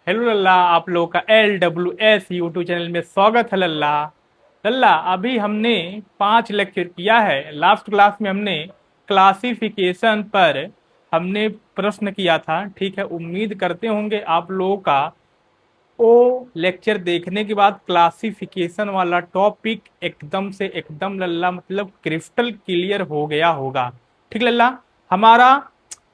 Hello लल्ला, आप लोगों का LWS यूट्यूब चैनल में स्वागत है लल्ला। लल्ला, अभी हमने 5 लेक्चर किया है। लास्ट क्लास में हमने क्लासिफिकेशन पर हमने प्रश्न किया था। ठीक है, उम्मीद करते होंगे आप लोगों का वो लेक्चर देखने के बाद क्लासिफिकेशन वाला टॉपिक एकदम से एकदम लल्ला मतलब क्रिस्टल क्लियर हो गया होगा। ठीक लल्ला। हमारा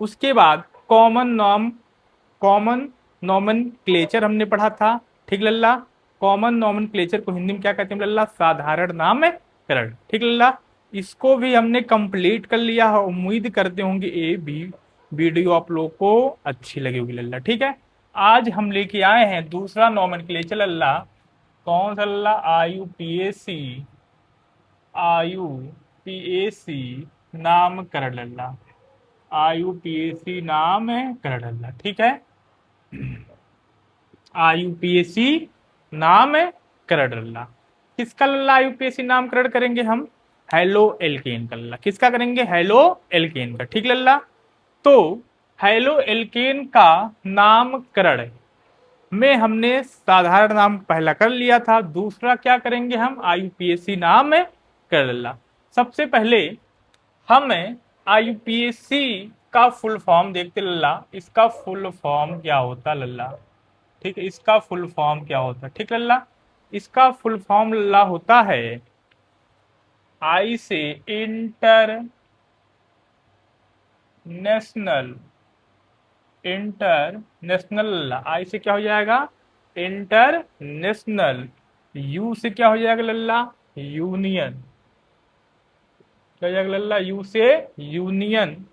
उसके बाद कॉमन नॉमन क्लेचर हमने पढ़ा था। ठीक लल्ला। कॉमन नॉमन क्लेचर को हिंदी में क्या कहते हैं लल्ला? साधारण नामकरण। ठीक लल्ला। इसको भी हमने कंप्लीट कर लिया है। उम्मीद करते होंगे ये भी वीडियो आप लोगों को अच्छी लगी होगी लल्ला। ठीक है, आज हम लेके आए हैं दूसरा नॉमेनक्लेचर लल्ला। कौन सा लल्ला? आयु पी ए सी नामकरण लल्ला। आयुपीएसी नामकरण लल्ला। ठीक है, आयुपीएसी नामकरण लल्ला। किसका लल्ला आयुपीएसी नामकरण करेंगे हम? हेलो एल्केन का लल्ला। किसका करेंगे? हेलो एल्केन का। ठीक लल्ला। तो हेलो एल्केन का नामकरण में हमने साधारण नाम पहला कर लिया था। दूसरा क्या करेंगे हम? आयुपीएसी नाम कर लल्ला। सबसे पहले हम आयुपीएसी का फुल फॉर्म देखते लल्ला। इसका फुल फॉर्म क्या होता लल्ला? ठीक है, इसका फुल फॉर्म क्या होता है? ठीक लल्ला। इसका फुल फॉर्म लल्ला होता है आई से इंटरनेशनल। इंटरनेशनल लल्ला। आई से क्या हो जाएगा? इंटरनेशनल। यू से क्या हो जाएगा लल्ला? यूनियन। क्या हो जाएगा लल्ला? यू से यूनियन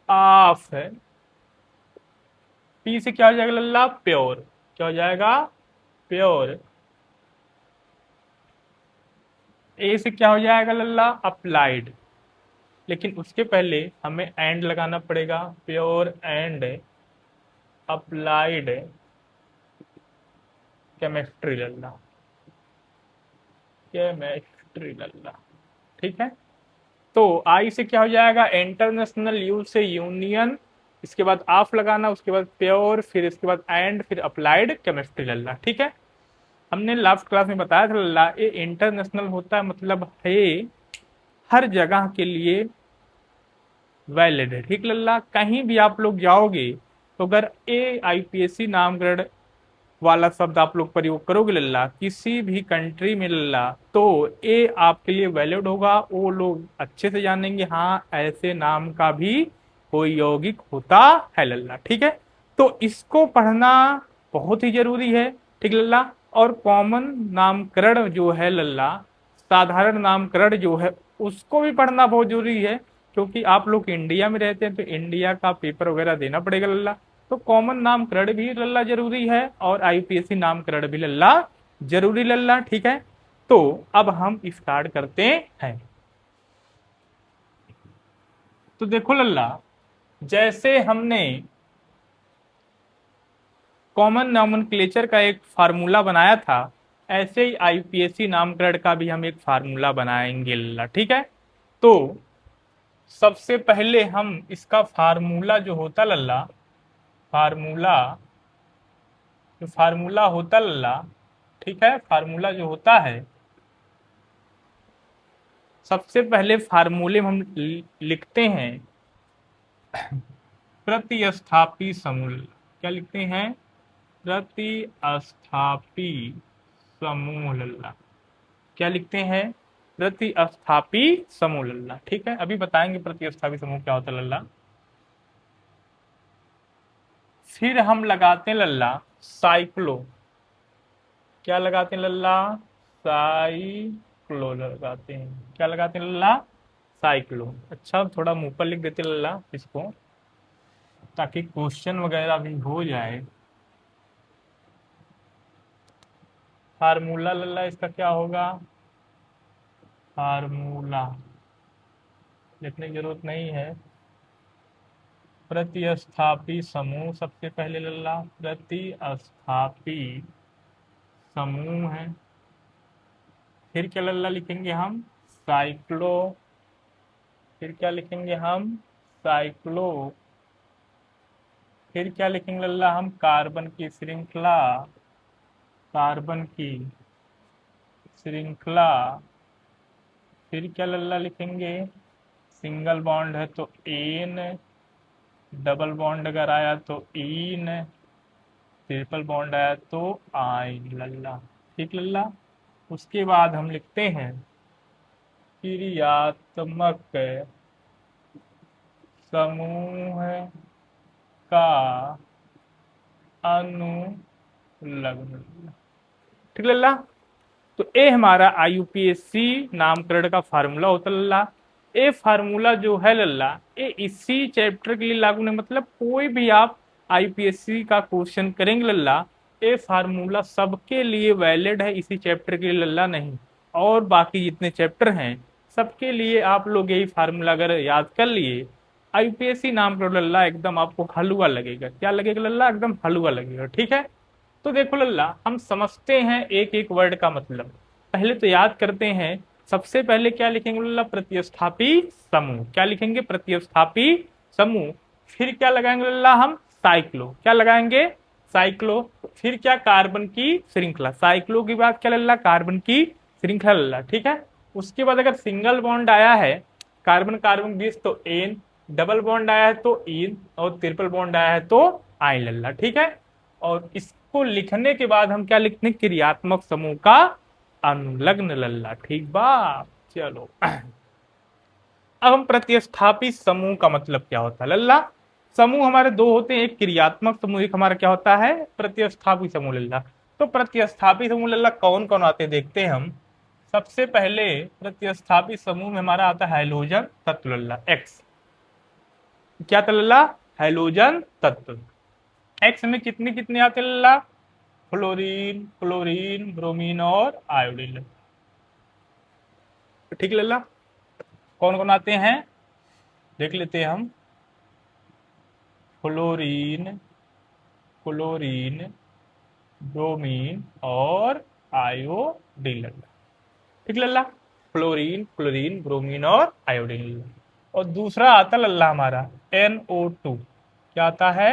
ऑफ। पी से क्या हो जाएगा लल्ला? प्योर। क्या हो जाएगा? प्योर। ए से क्या हो जाएगा लल्ला? अप्लाइड। लेकिन उसके पहले हमें एंड लगाना पड़ेगा। प्योर एंड अप्लाइड केमिस्ट्री लल्ला। केमिस्ट्री लल्ला। ठीक है। तो आई से क्या हो जाएगा? इंटरनेशनल। यू से यूनियन। इसके बाद ऑफ लगाना, उसके बाद प्योर, फिर इसके बाद एंड, फिर अप्लाइड केमिस्ट्री लल्ला। ठीक है। हमने लास्ट क्लास में बताया था लल्ला, ये इंटरनेशनल होता है मतलब है हर जगह के लिए वैलिड है। ठीक लल्ला। कहीं भी आप लोग जाओगे तो अगर ए आईपीएससी नामकरण वाला शब्द आप लोग प्रयोग करोगे लल्ला किसी भी कंट्री में लल्ला, तो ए आपके लिए वैलिड होगा। वो लोग अच्छे से जानेंगे, हाँ ऐसे नाम का भी कोई यौगिक होता है लल्ला। ठीक है। तो इसको पढ़ना बहुत ही जरूरी है। ठीक लल्ला। और कॉमन नामकरण जो है लल्ला, साधारण नामकरण जो है, उसको भी पढ़ना बहुत जरूरी है। क्योंकि आप लोग इंडिया में रहते हैं तो इंडिया का पेपर वगैरह देना पड़ेगा लल्ला। तो कॉमन नामकरण भी लल्ला जरूरी है और आईपीएससी नामकरण भी लल्ला जरूरी लल्ला। ठीक है। तो अब हम स्टार्ट करते हैं। तो देखो लल्ला, जैसे हमने कॉमन नॉमेनक्लेचर का एक फार्मूला बनाया था, ऐसे ही आईपीएससी नामकरण का भी हम एक फार्मूला बनाएंगे लल्ला। ठीक है। तो सबसे पहले हम इसका फार्मूला जो होता लल्ला, फार्मूला जो फार्मूला होता लल्ला, ठीक है, फार्मूला जो होता है, सबसे पहले फार्मूले में हम लिखते हैं प्रतिस्थापी समूह। क्या लिखते हैं? प्रतिस्थापी समूह लल्ला। क्या लिखते हैं? प्रतिस्थापी समूह लल्ला। ठीक है, अभी बताएंगे प्रतिस्थापी समूह क्या होता है लल्ला। फिर हम लगाते हैं लल्ला साइक्लो। क्या लगाते हैं लल्ला? साइक्लो लगाते हैं। क्या लगाते हैं लल्ला? साइक्लो। अच्छा, थोड़ा मुंह पर लिख देते लल्ला इसको, ताकि क्वेश्चन वगैरह भी हो जाए। फार्मूला लल्ला इसका क्या होगा? फार्मूला लिखने की जरूरत नहीं है। प्रतिस्थापी समूह सबसे पहले लल्ला, प्रतिस्थापी समूह है। फिर क्या लल्ला लिखेंगे हम? साइक्लो। फिर क्या लिखेंगे हम? साइक्लो फिर क्या लिखेंगे लल्ला हम, कार्बन की श्रृंखला, कार्बन की श्रृंखला। फिर क्या लल्ला लिखेंगे, सिंगल बॉन्ड है तो एन, डबल बॉन्ड अगर आया तो इन, ट्रिपल बॉन्ड आया तो आइन लल्ला। ठीक लल्ला। उसके बाद हम लिखते हैं क्रियात्मक समूह का अनुलग्न। ठीक लल्ला। तो ए हमारा आईयूपीएससी नामकरण का फार्मूला होता लल्ला। ए फार्मूला जो है लल्ला, ये इसी चैप्टर के लिए लागू नहीं, मतलब कोई भी आप आईयूपीएससी का क्वेश्चन करेंगे लल्ला, ये फार्मूला सबके लिए वैलिड है, इसी चैप्टर के लिए लल्ला नहीं। और बाकी जितने चैप्टर हैं सबके लिए आप लोग यही फार्मूला अगर याद कर लिए, आईयूपीएससी नामकरण लल्ला एकदम आपको हलवा लगेगा। क्या लगेगा लल्ला, एकदम हलवा लगेगा। ठीक है। तो देखो लल्ला, हम समझते हैं एक एक वर्ड का मतलब। पहले तो याद करते हैं, सबसे पहले क्या लिखेंगे लल्ला, प्रतिस्थापी समूह। क्या लिखेंगे, प्रतिस्थापी समूह। फिर क्या लगाएंगे लल्ला हम, साइक्लो। क्या लगाएंगे, साइक्लो। फिर क्या, कार्बन की श्रृंखला। साइक्लो की बात क्या लल्ला, कार्बन की श्रृंखला लल्ला। ठीक है। उसके बाद अगर सिंगल बॉन्ड आया है, कार्बन कार्बन 20 तो एन, डबल बॉन्ड आया है तो इन, और ट्रिपल बॉन्ड आया है तो आइन लल्ला। ठीक है। और इसको लिखने के बाद हम क्या लिखते हैं, क्रियात्मक समूह का अनुलग्न लल्ला। ठीक बा। चलो अब हम प्रतिस्थापी समूह का मतलब क्या होता है लल्ला। समूह हमारे दो होते हैं, एक क्रियात्मक समूह, एक हमारा क्या होता है, प्रतिस्थापी समूह लल्ला। तो प्रतिस्थापी समूह लल्ला कौन कौन आते हैं देखते हैं हम। सबसे पहले प्रतिस्थापी समूह में हमारा आता है हैलोजन तत्व लल्ला, एक्स। क्या था लल्ला, हैलोजन तत्व। एक्स में कितने कितने आते लल्ला, फ्लोरीन, क्लोरीन, ब्रोमीन और आयोडीन। ठीक लल्ला। कौन कौन आते हैं देख लेते हैं हम। फ्लोरीन, क्लोरीन, ब्रोमीन और आयोडीन लल्ला। ठीक लल्ला। फ्लोरीन, क्लोरीन, ब्रोमीन और आयोडीन लल्ला। और दूसरा आता लल्ला हमारा NO2। क्या आता है,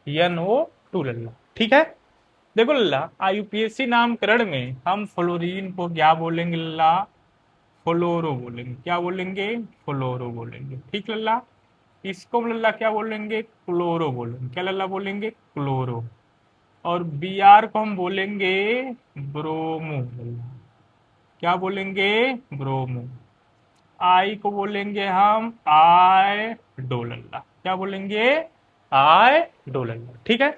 NO2 लल्ला। ठीक है। देखो लल्ला, आईयूपीएससी नामकरण में हम फ्लोरीन को क्या बोलेंगे लल्ला, फ्लोरो बोलेंगे। क्या बोलेंगे, फ्लोरो बोलेंगे। ठीक लल्ला। इसको लल्ला क्या बोलेंगे, क्लोरो बोलेंगे। क्या लल्ला बोलेंगे, क्लोरो। और Br को हम बोलेंगे ब्रोमो लल्ला। क्या बोलेंगे, ब्रोमो। आई को बोलेंगे हम आयोडो लल्ला। क्या बोलेंगे, आयोडो लल्ला। ठीक है।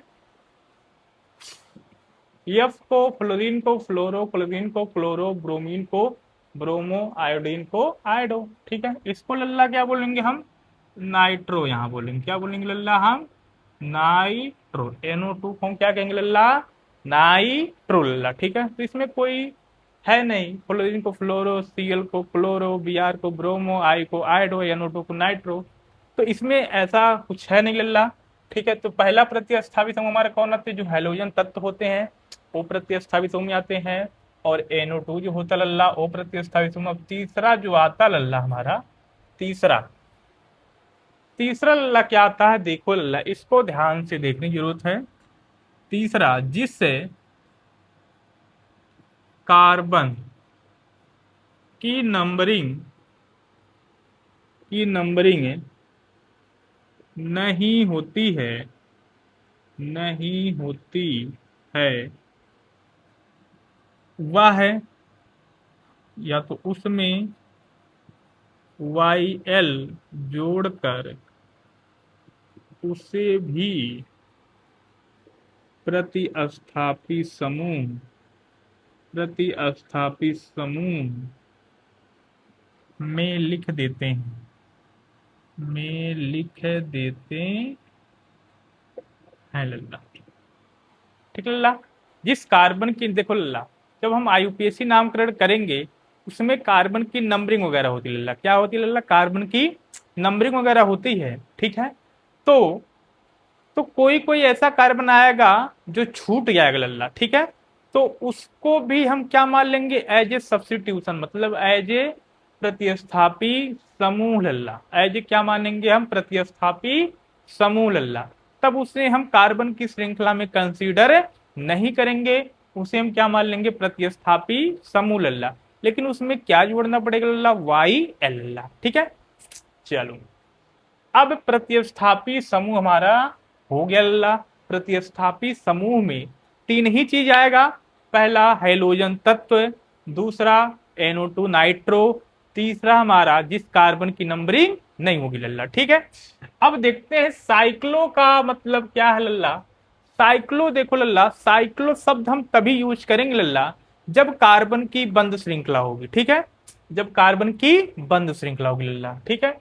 एफ को फ्लोरीन को फ्लोरो, क्लोरीन को क्लोरो, ब्रोमीन को ब्रोमो, आयोडीन को आयोडो। ठीक है। इसको लल्ला क्या बोलेंगे हम, नाइट्रो। यहाँ बोलेंगे, क्या बोलेंगे लल्ला हम, नाइट्रो। NO2 को हम क्या कहेंगे लल्ला, नाइट्रो लल्ला। ठीक है। तो इसमें कोई है नहीं, फ्लोरीन को फ्लोरो, Cl को क्लोरो, Br को ब्रोमो, आई को आयोडो, NO2 को नाइट्रो। तो इसमें ऐसा कुछ है नहीं लल्ला। ठीक है। तो पहला प्रतिस्थापित समूह हमारे कौन आते हैं, जो हैलोजन तत्व होते हैं वो प्रतिस्थापित समूह में आते हैं। और NO2 जो होता लल्ला वो प्रतिस्थापित समूह। अब तीसरा जो आता लल्ला हमारा, तीसरा तीसरा लल्ला क्या आता है, देखो लल्ला, इसको ध्यान से देखने की जरूरत है। तीसरा, जिससे कार्बन की नंबरिंग नहीं होती है, नहीं होती है, वह है या तो उसमें YL जोड़कर उसे भी प्रतिस्थापी समूह में लिख देते हैं, में लिख देते हैं लल्ला। ठीक लल्ला। जिस कार्बन की, देखो लल्ला, जब हम आईयूपीएससी नामकरण करेंगे उसमें कार्बन की नंबरिंग वगैरह होती है लल्ला। क्या होती है लल्ला, कार्बन की नंबरिंग वगैरह होती है। ठीक है। तो कोई कोई ऐसा कार्बन आएगा जो छूट जाएगा लल्ला। ठीक है। तो उसको भी हम क्या मान लेंगे, एज ए सब्स्टिट्यूशन, मतलब एज ए प्रतिस्थापी समूह लल्ला। एज ए क्या मानेंगे हम, प्रतिस्थापी समूह लल्ला। तब उसे हम कार्बन की श्रृंखला में कंसीडर नहीं करेंगे, उसे हम क्या मान लेंगे, प्रतिस्थापी समूह लल्ला। लेकिन उसमें क्या जोड़ना पड़ेगा लल्ला, वाई एल लल्ला। ठीक है, चलो अब प्रतिस्थापी समूह हमारा हो गया लल्ला। प्रतिस्थापी समूह में तीन ही चीज आएगा, पहला हैलोजन तत्व, दूसरा NO2 नाइट्रो, तीसरा हमारा जिस कार्बन की नंबरिंग नहीं होगी लल्ला। ठीक है, अब देखते हैं साइक्लो का मतलब क्या है लल्ला। साइक्लो देखो लल्ला, साइक्लो शब्द हम तभी यूज करेंगे लल्ला जब कार्बन की बंद श्रृंखला होगी। ठीक है, जब कार्बन की बंद श्रृंखला होगी लल्ला। ठीक है,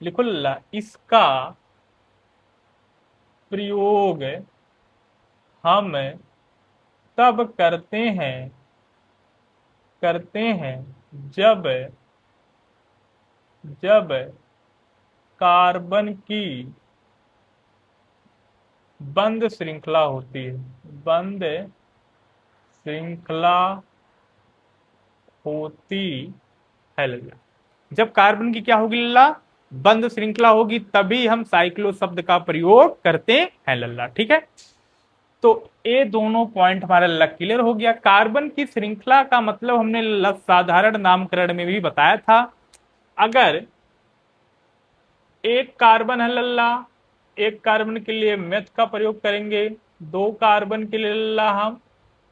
लिखो लल्ला, इसका प्रयोग हम तब करते हैं जब जब कार्बन की बंद श्रृंखला होती है, बंद श्रृंखला होती है लल्ला। जब कार्बन की क्या होगी लल्ला, बंद श्रृंखला होगी, तभी हम साइक्लो शब्द का प्रयोग करते हैं लल्ला। ठीक है, तो ये दोनों पॉइंट हमारा लल्ला क्लियर हो गया। कार्बन की श्रृंखला का मतलब हमने लल्ला साधारण नामकरण में भी बताया था। अगर एक कार्बन है लल्ला, एक कार्बन के लिए मेथ का प्रयोग करेंगे, दो कार्बन के लिए लल्ला हम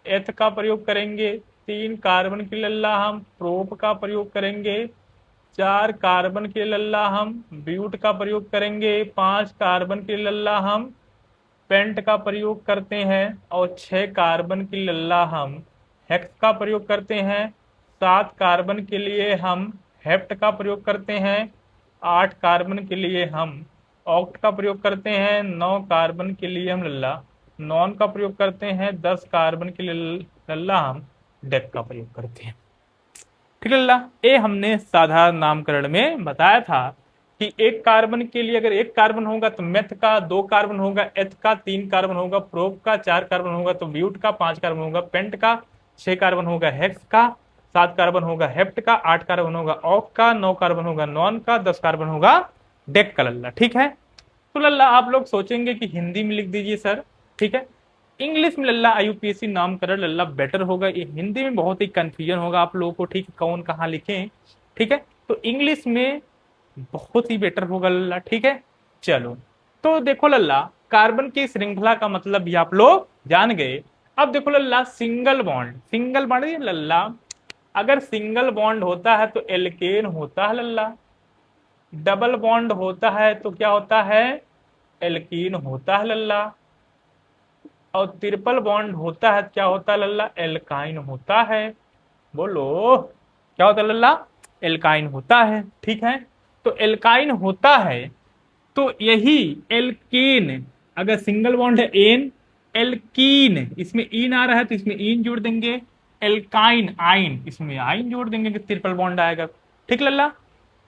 एथ का प्रयोग करेंगे, तीन कार्बन के लिए लल्ला हम प्रोप का प्रयोग करेंगे, चार कार्बन के लल्ला हम ब्यूट का प्रयोग करेंगे, पांच कार्बन के लल्ला हम पेंट का प्रयोग करते हैं, और छह कार्बन के लल्ला हम हेक्स का प्रयोग करते हैं, सात कार्बन के लिए हम हेप्ट का प्रयोग करते हैं, आठ कार्बन के लिए हम ऑक्ट का प्रयोग करते हैं, नौ कार्बन के लिए हम लल्ला नॉन का प्रयोग करते हैं, 10 कार्बन के लिए लल्ला हम डेक का प्रयोग करते हैं। ठीक है लल्ला, ये हमने साधारण नामकरण में बताया था कि एक कार्बन के लिए अगर एक कार्बन होगा तो मेथ का, दो कार्बन होगा एथ का, तीन कार्बन होगा प्रोप का, चार कार्बन होगा तो ब्यूट का, पांच कार्बन होगा पेंट का, छह कार्बन होगा हेक्स का, सात कार्बन होगा हेप्ट का, आठ कार्बन होगा ऑक का, नौ कार्बन होगा नॉन का, 10 कार्बन होगा डेक का लल्ला। ठीक है, तो लल्ला आप लोग सोचेंगे कि हिंदी में लिख दीजिए सर। ठीक है, इंग्लिश में लल्ला IUPAC नामकरण लल्ला बेटर होगा, ये हिंदी में बहुत ही कंफ्यूजन होगा आप लोगों को। ठीक है, कौन कहाँ लिखें। ठीक है, तो इंग्लिश में बहुत ही बेटर होगा लल्ला। ठीक है, चलो तो देखो लल्ला, कार्बन की श्रृंखला का मतलब भी आप लोग जान गए। अब देखो लल्ला, सिंगल बॉन्ड, सिंगल बॉन्ड लल्ला, अगर सिंगल बॉन्ड होता है तो एल्केन होता है लल्ला, डबल बॉन्ड होता है तो क्या होता है, एल्कीन होता है लल्ला, और ट्रिपल बॉन्ड होता है क्या होता है लल्ला, एल्काइन होता है। बोलो क्या होता है लल्ला, एल्काइन होता है। ठीक है, तो एल्काइन होता है तो यही एल्कीन, अगर सिंगल बॉन्ड है एन, एल्कीन इसमें इन आ रहा है तो इसमें इन जोड़ देंगे, एल्काइन आइन इसमें आइन जोड़ देंगे कि ट्रिपल बॉन्ड आएगा। ठीक लल्ला,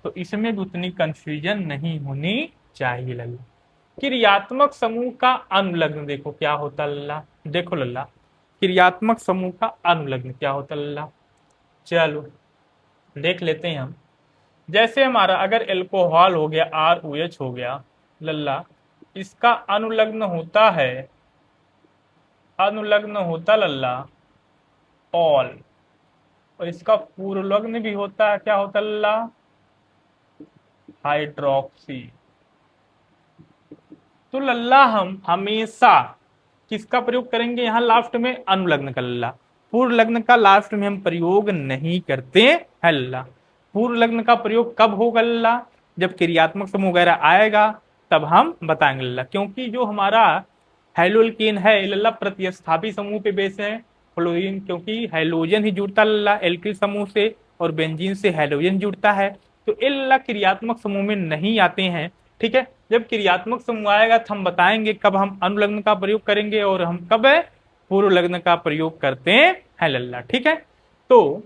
तो इसमें भी उतनी कंफ्यूजन नहीं होनी चाहिए लल्ला। क्रियात्मक समूह का अनुलग्न देखो क्या होता लल्ला, देखो लल्ला, क्रियात्मक समूह का अनुलग्न क्या होता लल्ला, चलो देख लेते हैं हम। जैसे हमारा अगर एल्कोहल हो गया ROH हो गया लल्ला, इसका अनुलग्न होता लल्ला ऑल, और इसका पूर्वलग्न भी होता है क्या होता लल्ला, हाइड्रोक्सी। तो लल्ला हम हमेशा किसका प्रयोग करेंगे यहाँ लास्ट में, अनुलग्न का लल्ला। पूर्व लग्न का लास्ट में हम प्रयोग नहीं करते हैं लल्ला। पूर्व लग्न का प्रयोग कब होगा लल्ला, जब क्रियात्मक समूह वगैरह आएगा तब हम बताएंगे लल्ला। क्योंकि जो हमारा हैलोल्केन है लल्ला प्रतिस्थापी समूह पे बेस है फ्लोरीन, क्योंकि हैलोजन ही जुड़ता लल्ला एल्किल समूह से, और बेंजीन से हैलोजन जुड़ता है, तो ये लल्ला क्रियात्मक समूह में नहीं आते हैं। ठीक है, जब क्रियात्मक समूह आएगा तो हम बताएंगे कब हम अनुलग्न का प्रयोग करेंगे और हम कब पूर्व लग्न का प्रयोग करते हैं लल्ला। ठीक है, तो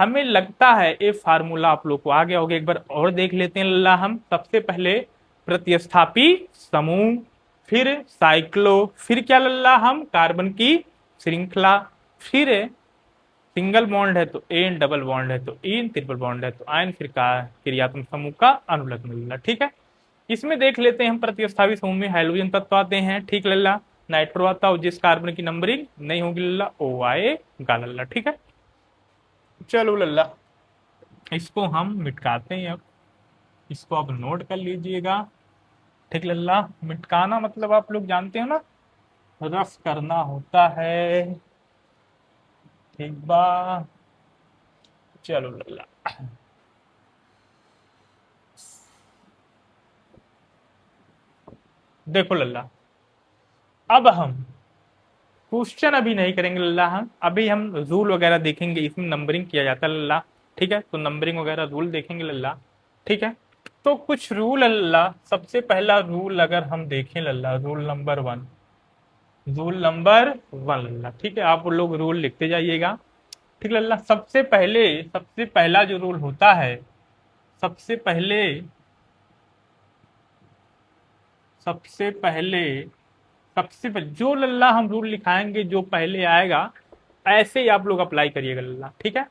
हमें लगता है ये फार्मूला आप लोग को आ गया होगा, एक बार और देख लेते हैं लल्ला। हम सबसे पहले प्रतिस्थापी समूह, फिर साइक्लो, फिर क्या लल्ला हम कार्बन की श्रृंखला, फिर सिंगल बॉन्ड है तो एन, डबल बॉन्ड है तो इन, ट्रिपल बॉन्ड है तो आयन, फिर का क्रियात्मक समूह का अनुलग्न लल्ला। ठीक है, इसमें देख लेते हैं हम प्रतिस्थापित समूह में हाइड्रोजन तत्व आते हैं, ठीक लल्ला। नाइट्रो आता है, जिस कार्बन की नंबरिंग नहीं होगी लल्ला ओ आएगा लल्ला, ठीक है। चलो लल्ला, इसको हम मिटकाते हैं अब, इसको आप नोट कर लीजिएगा, ठीक लल्ला। मिटकाना मतलब आप लोग जानते हो ना, रफ करना होता है, ठीक बा। चलो लल्ला, देखो लल्ला, अब हम क्वेश्चन अभी नहीं करेंगे लल्ला, हम अभी हम रूल वगैरह देखेंगे, इसमें नंबरिंग किया जाता है लल्ला, ठीक है। तो नंबरिंग वगैरह रूल देखेंगे लल्ला, ठीक है। तो कुछ रूल लल्ला, सबसे पहला रूल अगर हम देखें लल्ला, rule number one, rule number one लल्ला, ठीक है। आप लोग रूल लिखते जाइएगा, ठीक लल्ला। सबसे पहला जो रूल होता है, सबसे पहले सबसे पहले जो लल्ला हम रूल लिखाएंगे, जो पहले आएगा ऐसे ही आप लोग अप्लाई करिएगा लल्ला, ठीक है।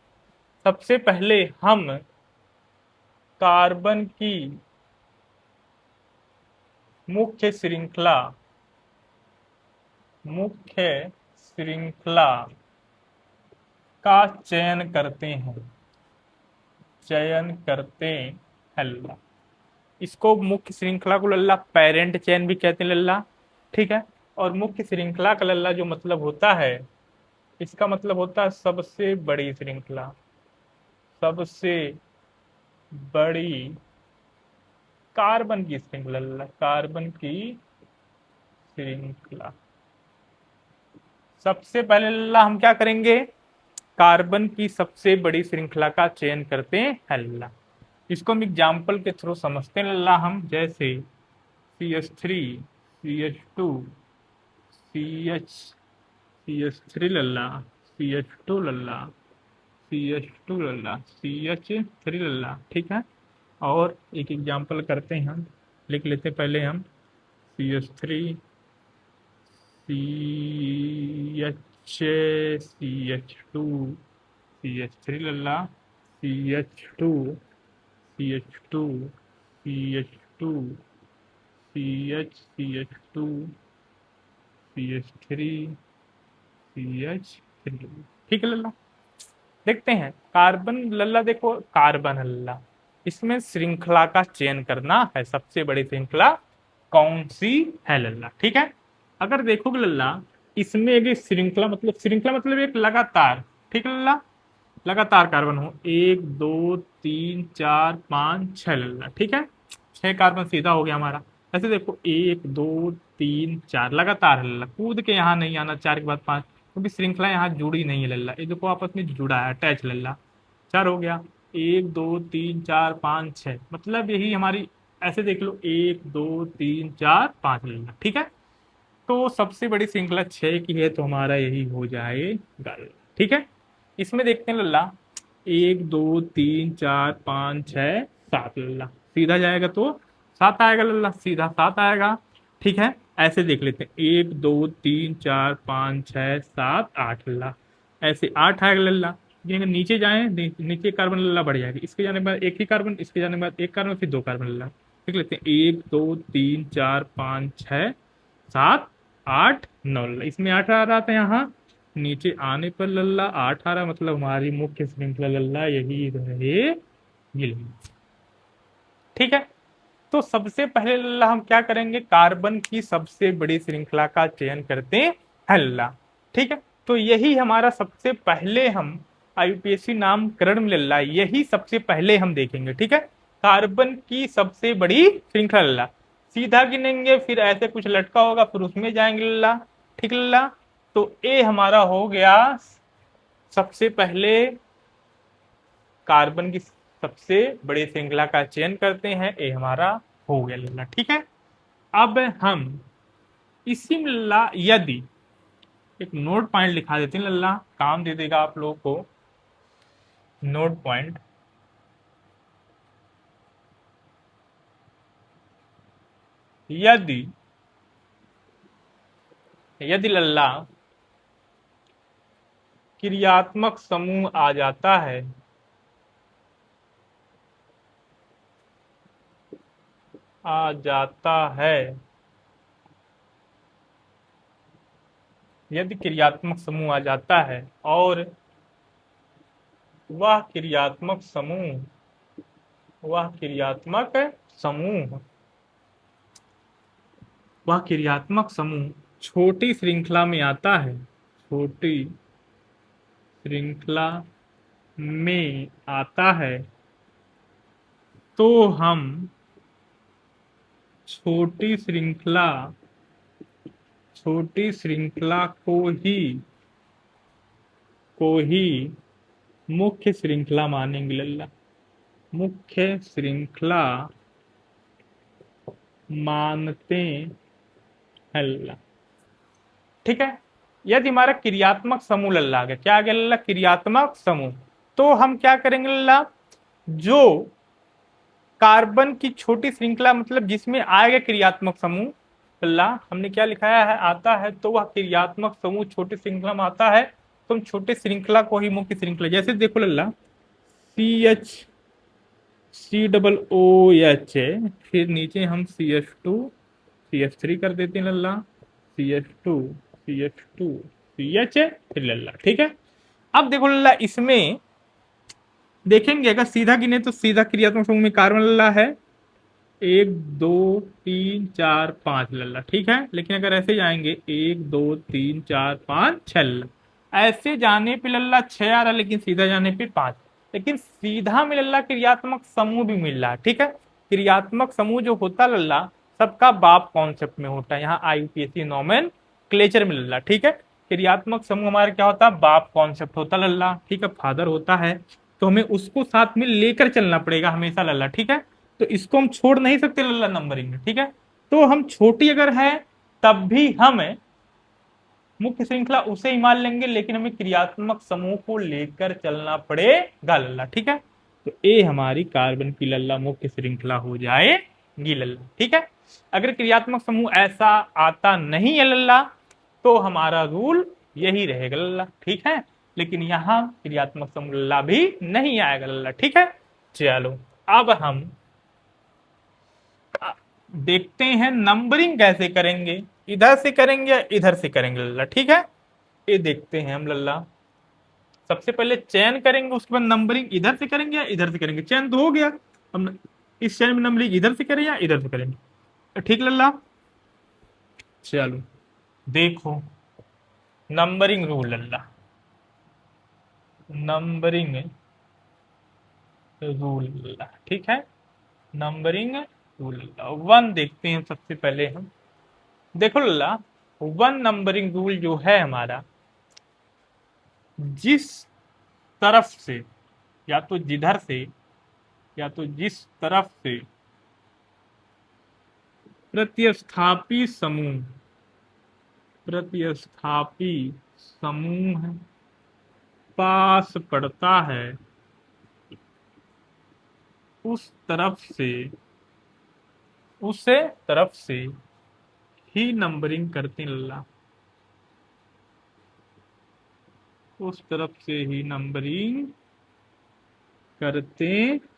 सबसे पहले हम कार्बन की मुख्य श्रृंखला मुख्य श्रृंखला का चयन करते हैं लल्ला। इसको मुख्य श्रृंखला को लल्ला पेरेंट चेन भी कहते हैं लल्ला, ठीक है। और मुख्य श्रृंखला का लल्ला जो मतलब होता है, इसका मतलब होता है सबसे बड़ी श्रृंखला, सबसे बड़ी कार्बन की श्रृंखला लल्ला, कार्बन की श्रृंखला। सबसे पहले लल्ला हम क्या करेंगे, कार्बन की सबसे बड़ी श्रृंखला का चयन करते हैं लल्ला। इसको हम एग्जाम्पल के थ्रू समझते हैं लल्ला, हम जैसे CH3 CH2 CH3 लल्ला, CH2 लल्ला, CH2 लल्ला, CH3 लल्ला, ठीक है। और एक एग्जाम्पल करते हैं हम, लिख लेते हैं पहले हम CH3 CH2 CH3 लल्ला, CH2 CH2 CH2 CH2 CH3 CH3, ठीक है लल्ला। देखते हैं कार्बन लल्ला, देखो कार्बन लल्ला, इसमें श्रृंखला का चयन करना है, सबसे बड़ी श्रृंखला कौन सी है लल्ला, ठीक है। अगर देखोगे लल्ला, इसमें एक श्रृंखला मतलब एक लगातार, ठीक है लल्ला। लगातार कार्बन हो, 1 2 3 4 5 6 लल्ला, ठीक है। 6 कार्बन सीधा हो गया हमारा। ऐसे देखो 1 2 3 4 लगातार है लल्ला, कूद के यहाँ नहीं आना 4 के बाद 5, क्योंकि श्रृंखला यहाँ जुड़ी नहीं है लल्ला, ये देखो आपस में जुड़ा है, अटैच लल्ला। 4 हो गया, 1 2 3 4 5 6, मतलब यही हमारी, ऐसे देख लो 1 2 3 4 5 लल्ला, ठीक है। तो सबसे बड़ी श्रृंखला 6 की है, तो हमारा यही हो जाएगा, ठीक है। इसमें देखते हैं लल्ला, 1 2 3 4 5 6 7 लल्ला, सीधा जाएगा तो 7 आएगा लल्ला, सीधा 7 आएगा, ठीक है। ऐसे देख लेते हैं 1 2 3 4 5 6 7 8 लल्ला, ऐसे 8 आएगा लल्ला। ये अगर नीचे जाए, नीचे कार्बन लल्ला बढ़ जाएगा, इसके जाने के बाद एक ही कार्बन, इसके जाने के बाद एक कार्बन, फिर 2 कार्बन लल्ला, देख लेते हैं 1 2 3 4 5 6 7 8 9 लल्ला, इसमें 8 आ रहा था यहाँ, नीचे आने पर लल्ला 8 आ रहा, मतलब हमारी मुख्य श्रृंखला लल्ला यही रहेगी, ठीक है। तो सबसे पहले लल्ला हम क्या करेंगे, कार्बन की सबसे बड़ी श्रृंखला का चयन करते हैं लल्ला, ठीक है। तो यही हमारा सबसे पहले हम IUPAC नामकरण में लल्ला, यही सबसे पहले हम देखेंगे, ठीक है। कार्बन की सबसे बड़ी श्रृंखला लल्ला, सीधा गिनेंगे, फिर ऐसे कुछ लटका होगा, फिर उसमें जाएंगे लल्ला, ठीक लल्ला। तो ए हमारा हो गया, सबसे पहले कार्बन की सबसे बड़ी श्रृंखला का चयन करते हैं, ए हमारा हो गया लल्ला, ठीक है। अब हम इसी में लल्ला, यदि एक नोट पॉइंट लिखा देते हैं लल्ला, काम दे देगा आप लोगों को, नोट पॉइंट, यदि यदि लल्ला क्रियात्मक समूह आ जाता है, आ जाता है, यदि क्रियात्मक समूह आ जाता है और वह क्रियात्मक समूह वह क्रियात्मक समूह वह क्रियात्मक समूह छोटी श्रृंखला में आता है, छोटी श्रृंखला में आता है, तो हम छोटी श्रृंखला छोटी श्रृंखला को ही मुख्य श्रृंखला मानेंगे लल्ला, मुख्य श्रृंखला मानते हैं लल्ला। ठीक है, यदि हमारा क्रियात्मक समूह लल्ला आ गया, क्या आ गया लल्ला, क्रियात्मक समूह, तो हम क्या करेंगे लल्ला, जो कार्बन की छोटी श्रृंखला मतलब जिसमें आएगा क्रियात्मक समूह लल्ला, हमने क्या लिखाया है, आता है, तो वह क्रियात्मक समूह छोटी श्रृंखला में आता है, तो हम छोटे श्रृंखला को ही मुख्य श्रृंखला, जैसे देखो लल्ला CH COOH है, फिर नीचे हम CH2 CH3 कर देते हैं लल्ला, CH2 फिर लल्ला। ठीक है, अब देखो लल्ला इसमें देखेंगे अगर सीधा गिने तो सीधा क्रियात्मक समूह में कार्बन लल्ला है 1 2 3 4 5 लल्ला। ठीक है, लेकिन अगर ऐसे जाएंगे 1 2 3 4 5 6 लल्ला, ऐसे जाने पे लल्ला 6 आ रहा, लेकिन सीधा जाने पे 5, लेकिन सीधा में लल्ला क्रियात्मक समूह भी मिल रहा है। ठीक है, क्रियात्मक समूह जो होता लल्ला सबका बाप कॉन्सेप्ट में होता है, यहाँ IUPAC नॉमेन क्लेचर में लल्ला। ठीक है, क्रियात्मक समूह हमारा क्या होता है, बाप कॉन्सेप्ट होता लल्ला। ठीक है, फादर होता है, तो हमें उसको साथ में लेकर चलना पड़ेगा हमेशा लल्ला। ठीक है, तो इसको हम छोड़ नहीं सकते लल्ला नंबरिंग में। ठीक है, तो हम छोटी अगर है तब भी हम मुख्य श्रृंखला उसे ही मान लेंगे, लेकिन हमें क्रियात्मक समूह को लेकर चलना पड़ेगा लल्ला। ठीक है, तो ए हमारी कार्बन की लल्ला मुख्य श्रृंखला हो जाएगी लल्ला। ठीक है, अगर क्रियात्मक समूह ऐसा आता नहीं है लल्ला, तो हमारा रूल यही रहेगा लल्ला। ठीक है, लेकिन यहां क्रियात्मक समूह लल्ला भी नहीं आएगा लल्ला। ठीक है, चलो अब हम देखते हैं नंबरिंग कैसे करेंगे, इधर से करेंगे या इधर से करेंगे लल्ला। ठीक है, ये देखते हैं हम लल्ला, सबसे पहले चयन करेंगे, उसके बाद नंबरिंग इधर से करेंगे या इधर से करेंगे। चयन तो हो गया, हम इस चयन में नंबरिंग इधर से करें या इधर से करेंगे। ठीक लल्ला, चलो देखो नंबरिंग रूल लल्ला, नंबरिंग रूल लल्ला। ठीक है, नंबरिंग रूल लल्ला 1 देखते हैं सबसे पहले हम। देखो लल्ला 1 नंबरिंग रूल जो है हमारा, जिस तरफ से या तो जिधर से या तो जिस तरफ से प्रतिस्थापी समूह पास पड़ता है, उस तरफ से ही नंबरिंग करते हैं लल्ला, उस तरफ से ही नंबरिंग करते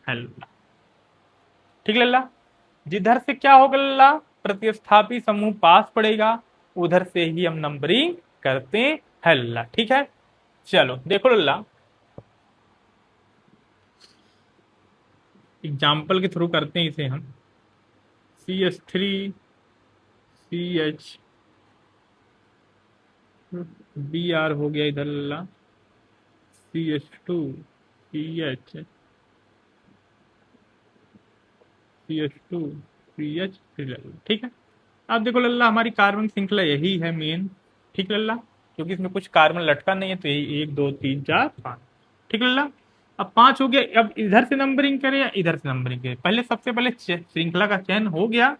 हैं लल्ला। ठीक लल्ला, जिधर से क्या होगा लल्ला, प्रतिस्थापी समूह पास पड़ेगा, उधर से ही हम नंबरिंग करते हैं लल्ला। ठीक है, चलो देखो लल्ला एग्जाम्पल के थ्रू करते हैं इसे हम। CH3 CH Br हो गया इधर लल्ला, CH2 CH2 फिर लल्ला। ठीक है, अब देखो लल्ला हमारी कार्बन श्रृंखला यही है मेन। ठीक लल्ला, क्योंकि इसमें कुछ कार्बन लटका नहीं है, तो यही 1 2 3 4 5। ठीक लल्ला, अब 5 हो गया, अब इधर से नंबरिंग करें या इधर से नंबरिंग करें, पहले सबसे पहले श्रृंखला का चयन हो गया,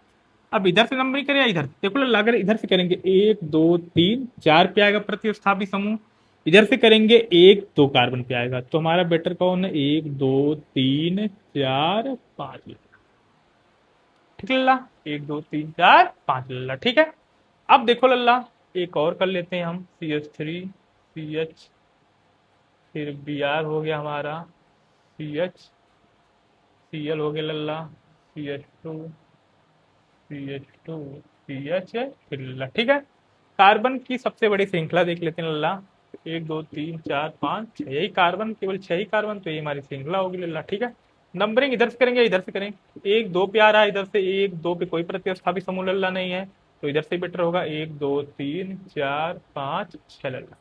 अब इधर से नंबरिंग करें या इधर से। देखो लल्ला अगर इधर से करेंगे 1 2 3 4 पे आएगा प्रतिस्थापी समूह, इधर से करेंगे 1 2 कार्बन पे आएगा, तो हमारा बेटर कौन है, 1 2 3 4 5। ठीक लल्ला, 1 2 3 4 5 लल्ला। ठीक है, अब देखो लल्ला एक और कर लेते हैं हम, CH3 CH फिर Br हो गया हमारा, CH Cl हो गया लल्ला, CH2 CH2 CH फिर लल्ला, ठीक है। कार्बन की सबसे बड़ी श्रृंखला देख लेते हैं लल्ला। 1 2 3 4 5 6, यही कार्बन, केवल 6 ही कार्बन, तो ये हमारी श्रृंखला होगी लल्ला, ठीक है। नंबरिंग इधर से करेंगे इधर से करें। 1 2 पे आ रहा है, इधर से 1 2 पे कोई प्रतिस्थापी समूह लल्ला नहीं है, तो इधर से बेटर होगा 1 2 3 4 5 6 लल्ला।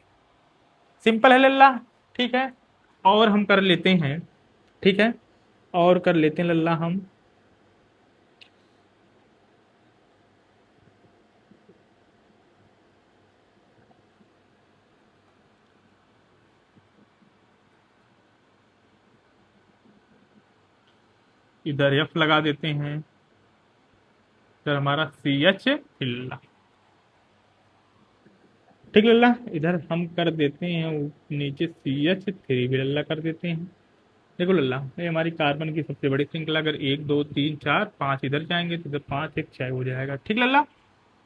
सिंपल है लल्ला, ठीक है। और हम कर लेते हैं, ठीक है, और कर लेते हैं लल्ला हम। इधर एफ लगा देते हैं, इधर हमारा CH फिर लल्ला, ठीक लल्ला। इधर हम कर देते हैं नीचे CH3 भी लल्ला कर देते हैं। देखो लल्ला, ये हमारी कार्बन की सबसे बड़ी श्रृंखला, अगर 1 2 3 4 5 इधर जाएंगे तो इधर 5 1 6 हो जाएगा, ठीक लल्ला।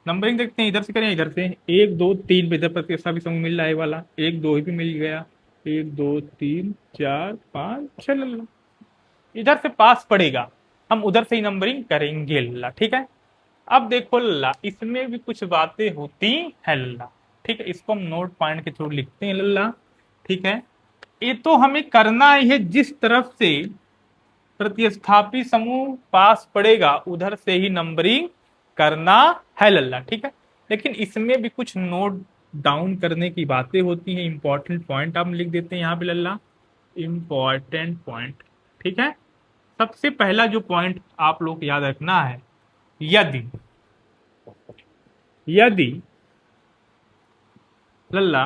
नंबरिंग देखते हैं, इधर से करें इधर से। 1 2 3 पे इधर प्रतिस्थापी समूह मिल रहा है वाला, 1 2 ही भी मिल गया। 1 2 3 4 5 6 लल्ला। इधर से पास पड़ेगा, हम उधर से ही नंबरिंग करेंगे लल्ला, ठीक है। अब देखो लल्ला, इसमें भी कुछ बातें होती है लल्ला, ठीक है। इसको हम नोट पॉइंट के थ्रू लिखते हैं लल्ला, ठीक है। ये तो हमें करना ही है, जिस तरफ से प्रतिस्थापी समूह पास पड़ेगा उधर से ही नंबरिंग करना है लल्ला, ठीक है। लेकिन इसमें भी कुछ नोट डाउन करने की बातें होती हैं, इंपॉर्टेंट पॉइंट हम लिख देते हैं यहाँ पे लल्ला, इंपॉर्टेंट पॉइंट, ठीक है। सबसे पहला जो पॉइंट आप लोग याद रखना है, यदि यदि लल्ला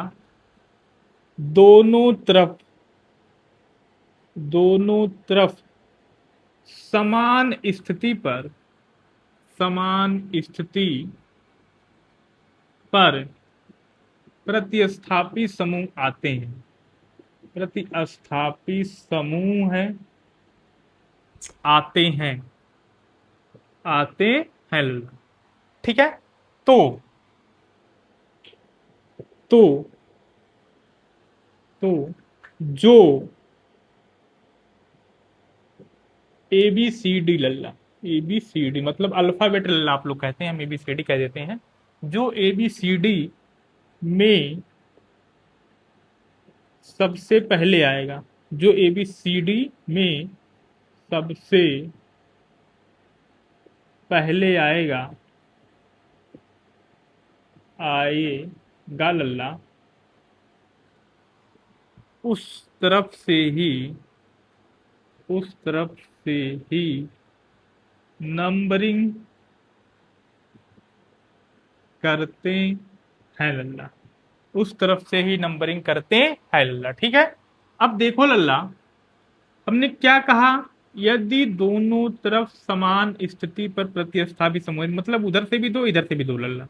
दोनों तरफ दोनों तरफ समान स्थिति पर समान स्थिति पर प्रतिस्थापी समूह आते हैं, प्रतिस्थापी समूह है आते हैं, आते हैं लल्ला, ठीक है। तो तो तो जो ABCD लल्ला, ABCD मतलब अल्फाबेट लल्ला आप लोग कहते हैं, हम ABCD कह देते हैं। जो ABCD में सबसे पहले आएगा, जो ABCD में सबसे पहले आएगा, आएगा लल्ला, उस तरफ से ही उस तरफ से ही नंबरिंग करते हैं लल्ला, उस तरफ से ही नंबरिंग करते हैं लल्ला, ठीक है। अब देखो लल्ला, हमने क्या कहा, यदि दोनों तरफ समान स्थिति पर प्रतिस्थापी समूह, मतलब उधर से भी दो इधर से भी दो लल्ला।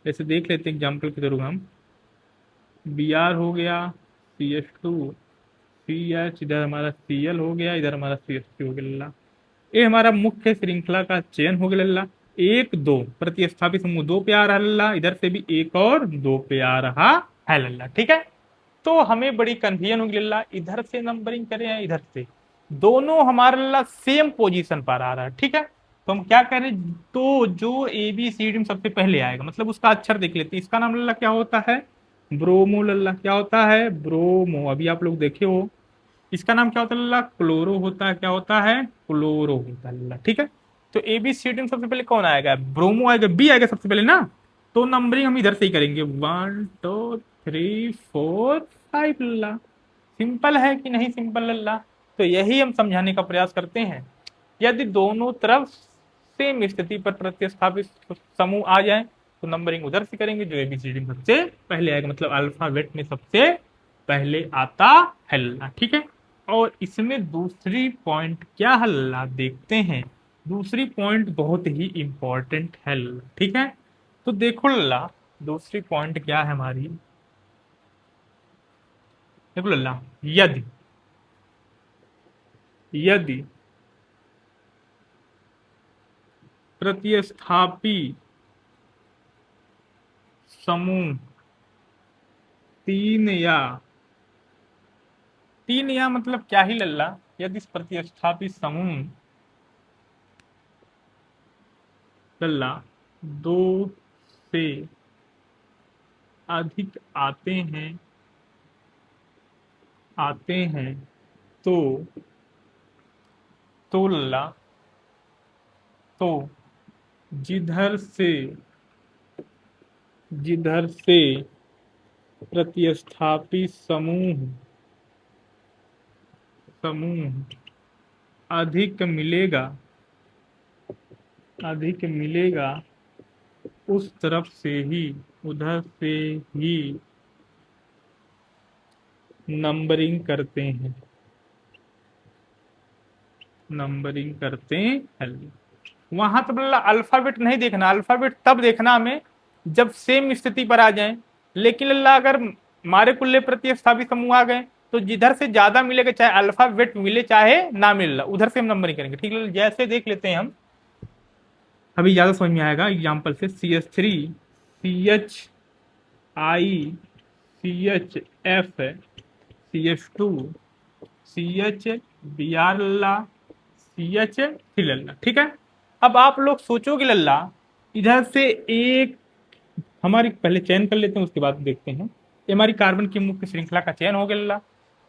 जैसे देख लेते हैं एग्जाम्पल के थ्रू हम, Br हो गया, CH2 CH, इधर हमारा Cl हो गया, इधर हमारा CH3 हो गया लल्ला। ये हमारा मुख्य श्रृंखला का चयन हो गया लल्ला। 1 2 प्रतिस्थापी समूह 2 पे आ रहा है लल्ला, इधर से भी एक और 2 पे आ रहा है लल्ला, ठीक है। तो हमें बड़ी कन्फ्यूजन होगी लल्ला, इधर से नंबरिंग करें या इधर से, दोनों हमारा लल्ला सेम पोजीशन पर आ रहा है, ठीक है। तो हम क्या करें, तो जो ABCD में सबसे पहले आएगा, मतलब उसका अक्षर देख लेते हैं, इसका नाम लल्ला क्या होता है, ब्रोमो लल्ला, क्या होता है, ब्रोमो। अभी आप लोग देखे हो, इसका नाम क्या होता है लल्ला, क्लोरो होता है, क्या होता है, क्लोरो होता है लल्ला, ठीक है। तो ABCD में सबसे पहले कौन आएगा, ब्रोमो आएगा, बी आएगा सबसे पहले ना। तो नंबरिंग हम इधर से ही करेंगे, 1 2 3 4 5 लल्ला। सिंपल है कि नहीं सिंपल लल्ला। तो यही हम समझाने का प्रयास करते हैं, यदि दोनों तरफ सेम स्थिति पर प्रतिस्थापित समूह आ जाए तो नंबरिंग उधर से करेंगे, जो ABCD में सबसे पहले आएगा, मतलब अल्फाबेट में सबसे पहले आता है लल्ला, ठीक है। और इसमें दूसरी पॉइंट क्या है लल्ला, देखते हैं। दूसरी पॉइंट बहुत ही इंपॉर्टेंट है लल्ला, ठीक है। तो देखो लल्ला, दूसरी पॉइंट क्या है हमारी, देखो लल्ला, यदि यदि प्रतिस्थापी समूह तीन या तीन या मतलब क्या ही लल्ला, यदि प्रतिस्थापी समूह लल्ला दो से अधिक आते हैं तो लल्ला तो जिधर से प्रतिस्थापी समूह अधिक मिलेगा उस तरफ से ही उधर से ही नंबरिंग करते हैं। वहां तो बोला अल्फाबेट नहीं देखना, अल्फाबेट तब देखना हमें जब सेम स्थिति पर आ जाए। लेकिन अल्लाह अगर मारे कुल्ले प्रतिस्थापित समूह आ गए तो जिधर से ज्यादा मिलेगा, चाहे अल्फाबेट मिले चाहे ना मिले, उधर से हम नंबरिंग करेंगे। ठीक है, जैसे देख लेते हैं हम, अभी ज्यादा समझ में आएगा एग्जाम्पल से। CH3 CHI CHF CH2 CH Br लल्ला CH3 लल्ला। ठीक है, अब आप लोग सोचोगे लल्ला इधर से एक हमारी, पहले चयन कर लेते हैं उसके बाद देखते हैं। ये हमारी कार्बन की मुख्य श्रृंखला का चयन हो गया लल्ला।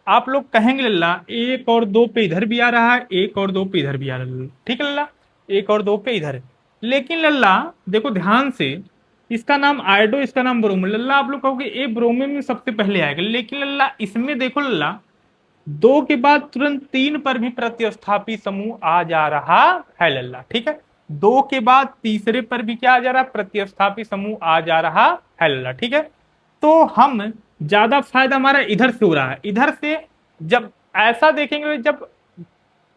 आप लोग कहेंगे लल्ला एक और दो पे इधर भी आ रहा है, एक और दो पे इधर भी आ रहा है। ठीक है लल्ला, एक और दो पे इधर है। लेकिन लल्ला देखो ध्यान से, इसका नाम आयोडो, इसका नाम ब्रोमो। लल्ला आप लोग कहोगे ए ब्रोमीन में सबसे पहले आएगा, लेकिन लल्ला इसमें देखो लल्ला दो के बाद तुरंत तीन पर भी प्रतिस्थापी समूह आ जा रहा है लल्ला। ठीक है, दो के बाद तीसरे पर भी क्या आ जा रहा है, प्रतिस्थापी समूह आ जा रहा है लल्ला। ठीक है, तो हम ज्यादा फायदा हमारा इधर से हो रहा है। इधर से जब ऐसा देखेंगे, जब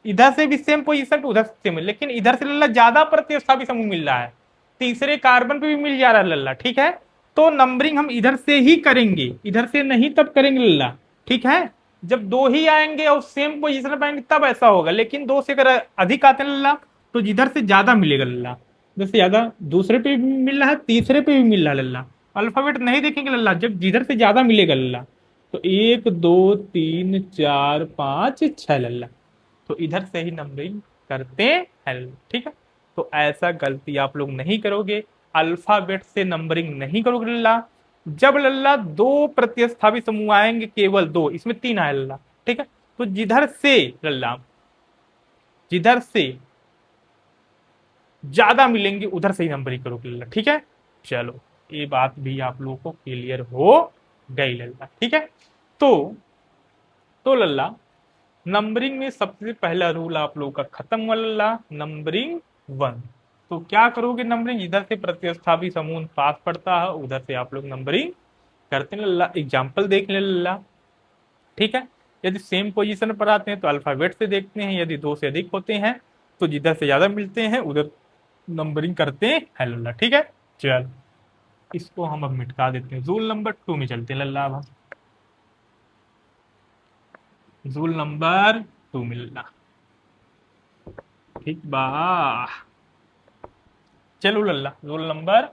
इधर से भी सेम पोजीशन पे उधर से सेम है, लेकिन इधर से लल्ला ज्यादा प्रतिस्थापी समूह मिल रहा है, तीसरे कार्बन पे भी मिल जा रहा है लल्ला। ठीक है, तो नंबरिंग हम इधर से ही करेंगे, इधर से नहीं तब करेंगे लल्ला। ठीक है, जब दो ही आएंगे और सेम पोजीशन पे आएंगे तब ऐसा होगा, लेकिन दो से अगर अधिक आते हैं लल्ला तो जिधर से ज्यादा मिलेगा लल्ला, जैसे ज्यादा दूसरे पे भी मिल रहा है, तीसरे पे भी मिल रहा है लल्ला। अल्फाबेट नहीं देखेंगे लल्ला, जब जिधर से ज्यादा मिलेगा लल्ला, तो 1 2 3 4 5 6 लल्ला, तो इधर से ही नंबरिंग करते हैं। ठीक है, तो ऐसा गलती आप लोग नहीं करोगे, अल्फाबेट से नंबरिंग नहीं करोगे लल्ला। जब लल्ला दो प्रतिस्थापी समूह आएंगे, केवल दो, इसमें तीन आए लल्ला। ठीक है, तो जिधर से ज्यादा मिलेंगे उधर से ही नंबरिंग करोगे लल्ला। ठीक है, चलो ये बात भी आप लोगों को क्लियर हो गई लल्ला। ठीक है, तो लल्ला नंबरिंग में सबसे पहला रूल आप लोगों का खत्म हुआ लल्ला, नंबरिंग 1। तो क्या करोगे नंबरिंग, इधर से प्रतिस्थापी समूह पास पड़ता है उधर से आप लोग नंबरिंग करते हैं लल्ला। एग्जाम्पल देख ले लल्ला। ठीक है, यदि सेम पोजीशन पर आते हैं तो अल्फाबेट से देखते हैं, यदि दो से अधिक होते हैं तो जिधर से ज्यादा मिलते हैं उधर नंबरिंग करते हैं लल्ला। ठीक है, चल इसको हम अब मिटा देते हैं, रूल नंबर 2 में चलते हैं लल्ला। अब हम रूल नंबर 2 में लल्ला। ठीक बा, चलो लल्ला रूल नंबर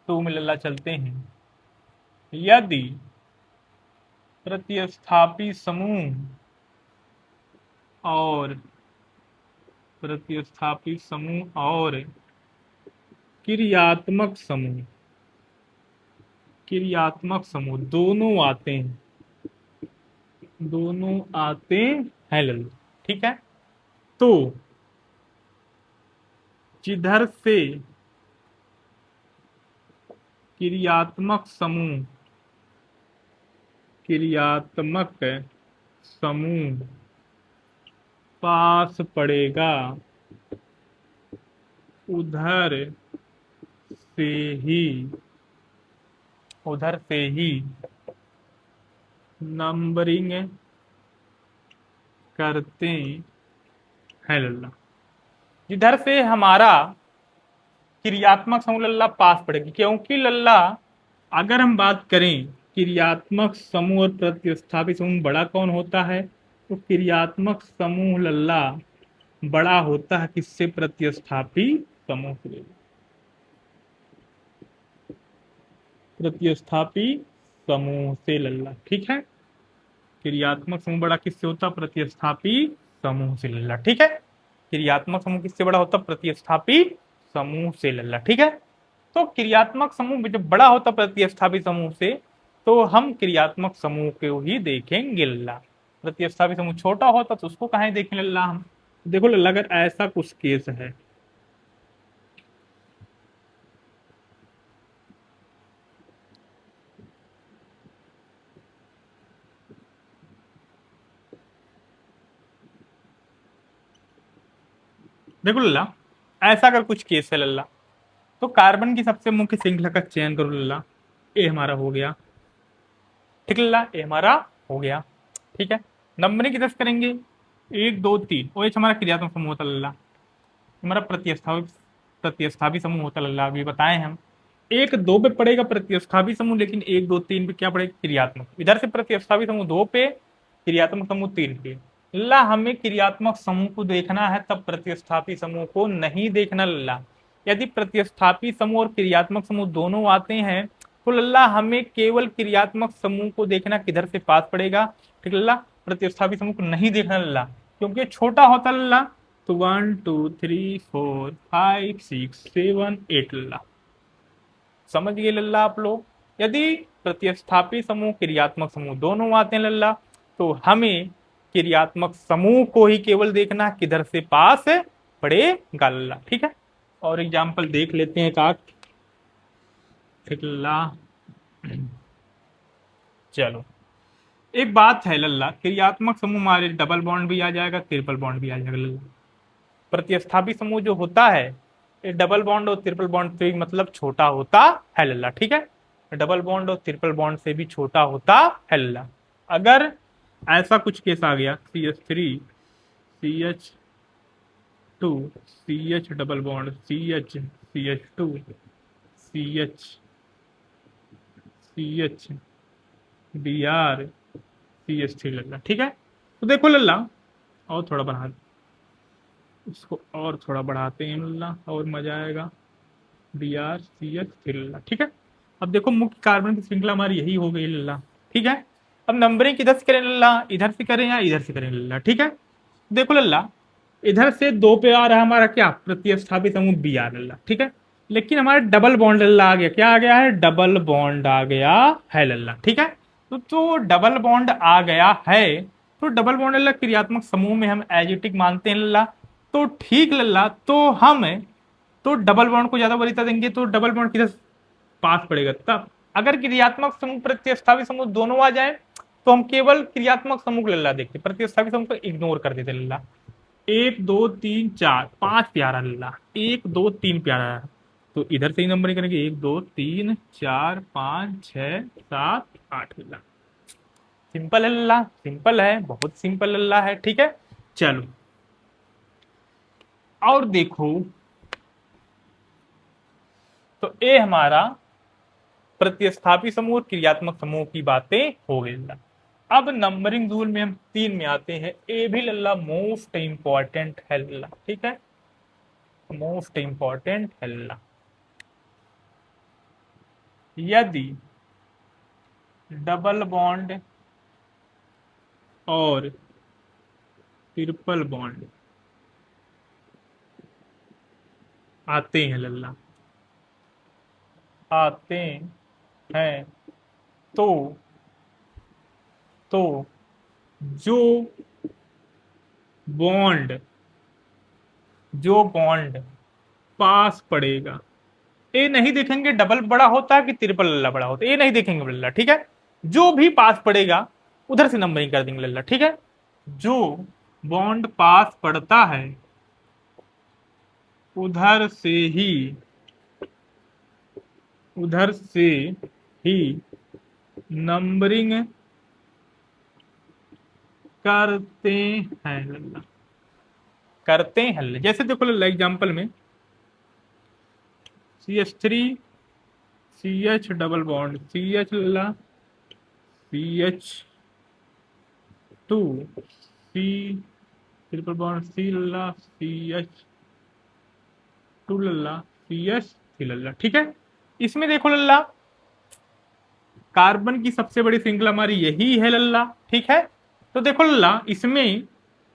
2 में लल्ला चलते हैं। यदि प्रतिस्थापी समूह और क्रियात्मक समूह दोनों आते हैं लल्ला। ठीक है, तो जिधर से क्रियात्मक समूह पास पड़ेगा उधर से ही नंबरिंग करते हैं लल्ला। जिधर से हमारा क्रियात्मक समूह लल्ला पास पड़ेगी, क्योंकि लल्ला अगर हम बात करें क्रियात्मक समूह और प्रतिस्थापी समूह बड़ा कौन होता है, तो क्रियात्मक समूह लल्ला बड़ा होता है किससे, प्रतिस्थापी समूह से। लल्ला। ठीक है, क्रियात्मक समूह बड़ा किससे होता, प्रतिस्थापी समूह से लल्ला। ठीक है, क्रियात्मक समूह किससे बड़ा होता, प्रतिस्थापी समूह से लल्ला। ठीक है, तो क्रियात्मक समूह जब बड़ा होता प्रतिस्थापित समूह से तो हम क्रियात्मक समूह को ही देखेंगे लल्ला। प्रतिस्थापित समूह छोटा होता तो उसको कहाँ देखें लल्ला हम। देखो लल्ला अगर ऐसा कुछ केस है, देखो लल्ला ऐसा अगर कुछ केस है लल्ला, तो कार्बन की सबसे मुख्य श्रृंखला का चयन करो लल्ला। ए हमारा हो गया, ठीक लल्ला, ए हमारा हो गया। ठीक है, नंबरिंग किधर से करेंगे, 1 2 3। ओ एच हमारा क्रियात्मक समूह होता लल्ला, हमारा प्रतिस्थापी समूह होता लल्ला, अभी बताए हम। 1 2 पे पड़ेगा प्रतिस्थापी समूह, लेकिन 1 2 3 पे क्या पड़ेगा क्रियात्मक। इधर से प्रतिस्थापी समूह 2 पे, क्रियात्मक समूह 3 पे। लल्ला हमें क्रियात्मक समूह को देखना है, तब प्रतिस्थापी समूह को नहीं देखना लल्ला। यदि प्रतिस्थापी समूह और क्रियात्मक समूह दोनों आते हैं तो लल्ला हमें केवल क्रियात्मक समूह को देखना, किधर से पास पड़ेगा। ठीक लल्ला, प्रतिस्थापी समूह को नहीं देखना लल्ला, क्योंकि ये छोटा होता लल्ला। तो 1 2 3 4 5 6 7 8 लल्ला, समझ गए लल्ला आप लोग। यदि प्रतिस्थापी समूह क्रियात्मक समूह दोनों आते हैं लल्ला, तो हमें क्रियात्मक समूह को ही केवल देखना, किधर से पास पड़ेगा लल्ला। ठीक है, और एग्जाम्पल देख लेते हैं का। ठीक लल्ला, चलो एक बात है लल्ला, क्रियात्मक समूह हमारे डबल बॉन्ड भी आ जाएगा, ट्रिपल बॉन्ड भी आ जाएगा लल्ला। प्रतिस्थापी समूह जो होता है ये डबल बॉन्ड और ट्रिपल बॉन्ड से मतलब छोटा होता है लल्ला। ठीक है, डबल बॉन्ड और ट्रिपल बॉन्ड से भी छोटा होता है लल्ला। अगर ऐसा कुछ केस आ गया, CH3 CH2 CH double bond CH CH2 CH CH Br CH3 लल्ला। ठीक है, तो देखो लल्ला, और थोड़ा बढ़ा, इसको और थोड़ा बढ़ाते हैं लल्ला और मजा आएगा। BrCH3 लल्ला। ठीक है, अब देखो मुख्य कार्बन की श्रृंखला हमारी यही हो गई लल्ला। ठीक है, अब नंबरिंग किधर से करें लल्ला, इधर से करें या इधर से करें लल्ला। ठीक है, देखो लल्ला इधर से 2 पे आ रहा है हमारा क्या, प्रतिस्थापित समूह Br लल्ला। ठीक है, लेकिन हमारा डबल बॉन्ड लल्ला आ गया, क्या आ गया है, डबल बॉन्ड आ गया है लल्ला। ठीक है, तो डबल बॉन्ड आ गया है, तो डबल बॉन्ड लल्ला क्रियात्मक समूह में हम एजिटिक मानते हैं लल्ला। तो ठीक लल्ला, तो हम तो डबल बॉन्ड को ज्यादा वरीयता देंगे, तो डबल बॉन्ड किधर पास पड़ेगा। तब अगर क्रियात्मक समूह प्रतिस्थापित समूह दोनों आ जाए तो हम केवल क्रियात्मक समूह लल्ला देखते, प्रतिस्थापित समूह को इग्नोर कर देते लल्ला। 1 2 3 4 5 प्यारा लल्ला, 1 2 3 प्यारा, तो इधर से ही नंबरिंग करेंगे, 1 2 3 4 5 6 7 8 लल्ला। सिंपल है लल्ला, सिंपल है, बहुत सिंपल लल्ला है। ठीक है, चलो और देखो, तो ये हमारा प्रतिस्थापी समूह और क्रियात्मक समूह की बातें हो गई लल्ला। अब नंबरिंग रूल में हम 3 में आते हैं, ए भी लल्ला मोस्ट इंपॉर्टेंट है लल्ला। ठीक है, मोस्ट इंपॉर्टेंट है लल्ला। यदि डबल बॉन्ड और ट्रिपल बॉन्ड आते हैं लल्ला, आते हैं, तो जो बॉन्ड पास पड़ेगा, ये नहीं देखेंगे डबल बड़ा होता है कि ट्रिपल लल्ला बड़ा होता है, ये नहीं देखेंगे लल्ला। ठीक है, जो भी पास पड़ेगा उधर से नंबरिंग कर देंगे लल्ला। ठीक है, जो बॉन्ड पास पड़ता है उधर से ही नंबरिंग करते हैं लल्ला, करते हैं लल्ला। जैसे देखो लल्ला एग्जांपल में CH3 CH double bond CH लल्ला, CH2 C triple bond C लल्ला, CH2 लल्ला, CH3 लल्ला। ठीक है, इसमें देखो लल्ला कार्बन की सबसे बड़ी श्रृंखला हमारी यही है लल्ला। ठीक है, तो देखो लल्ला इसमें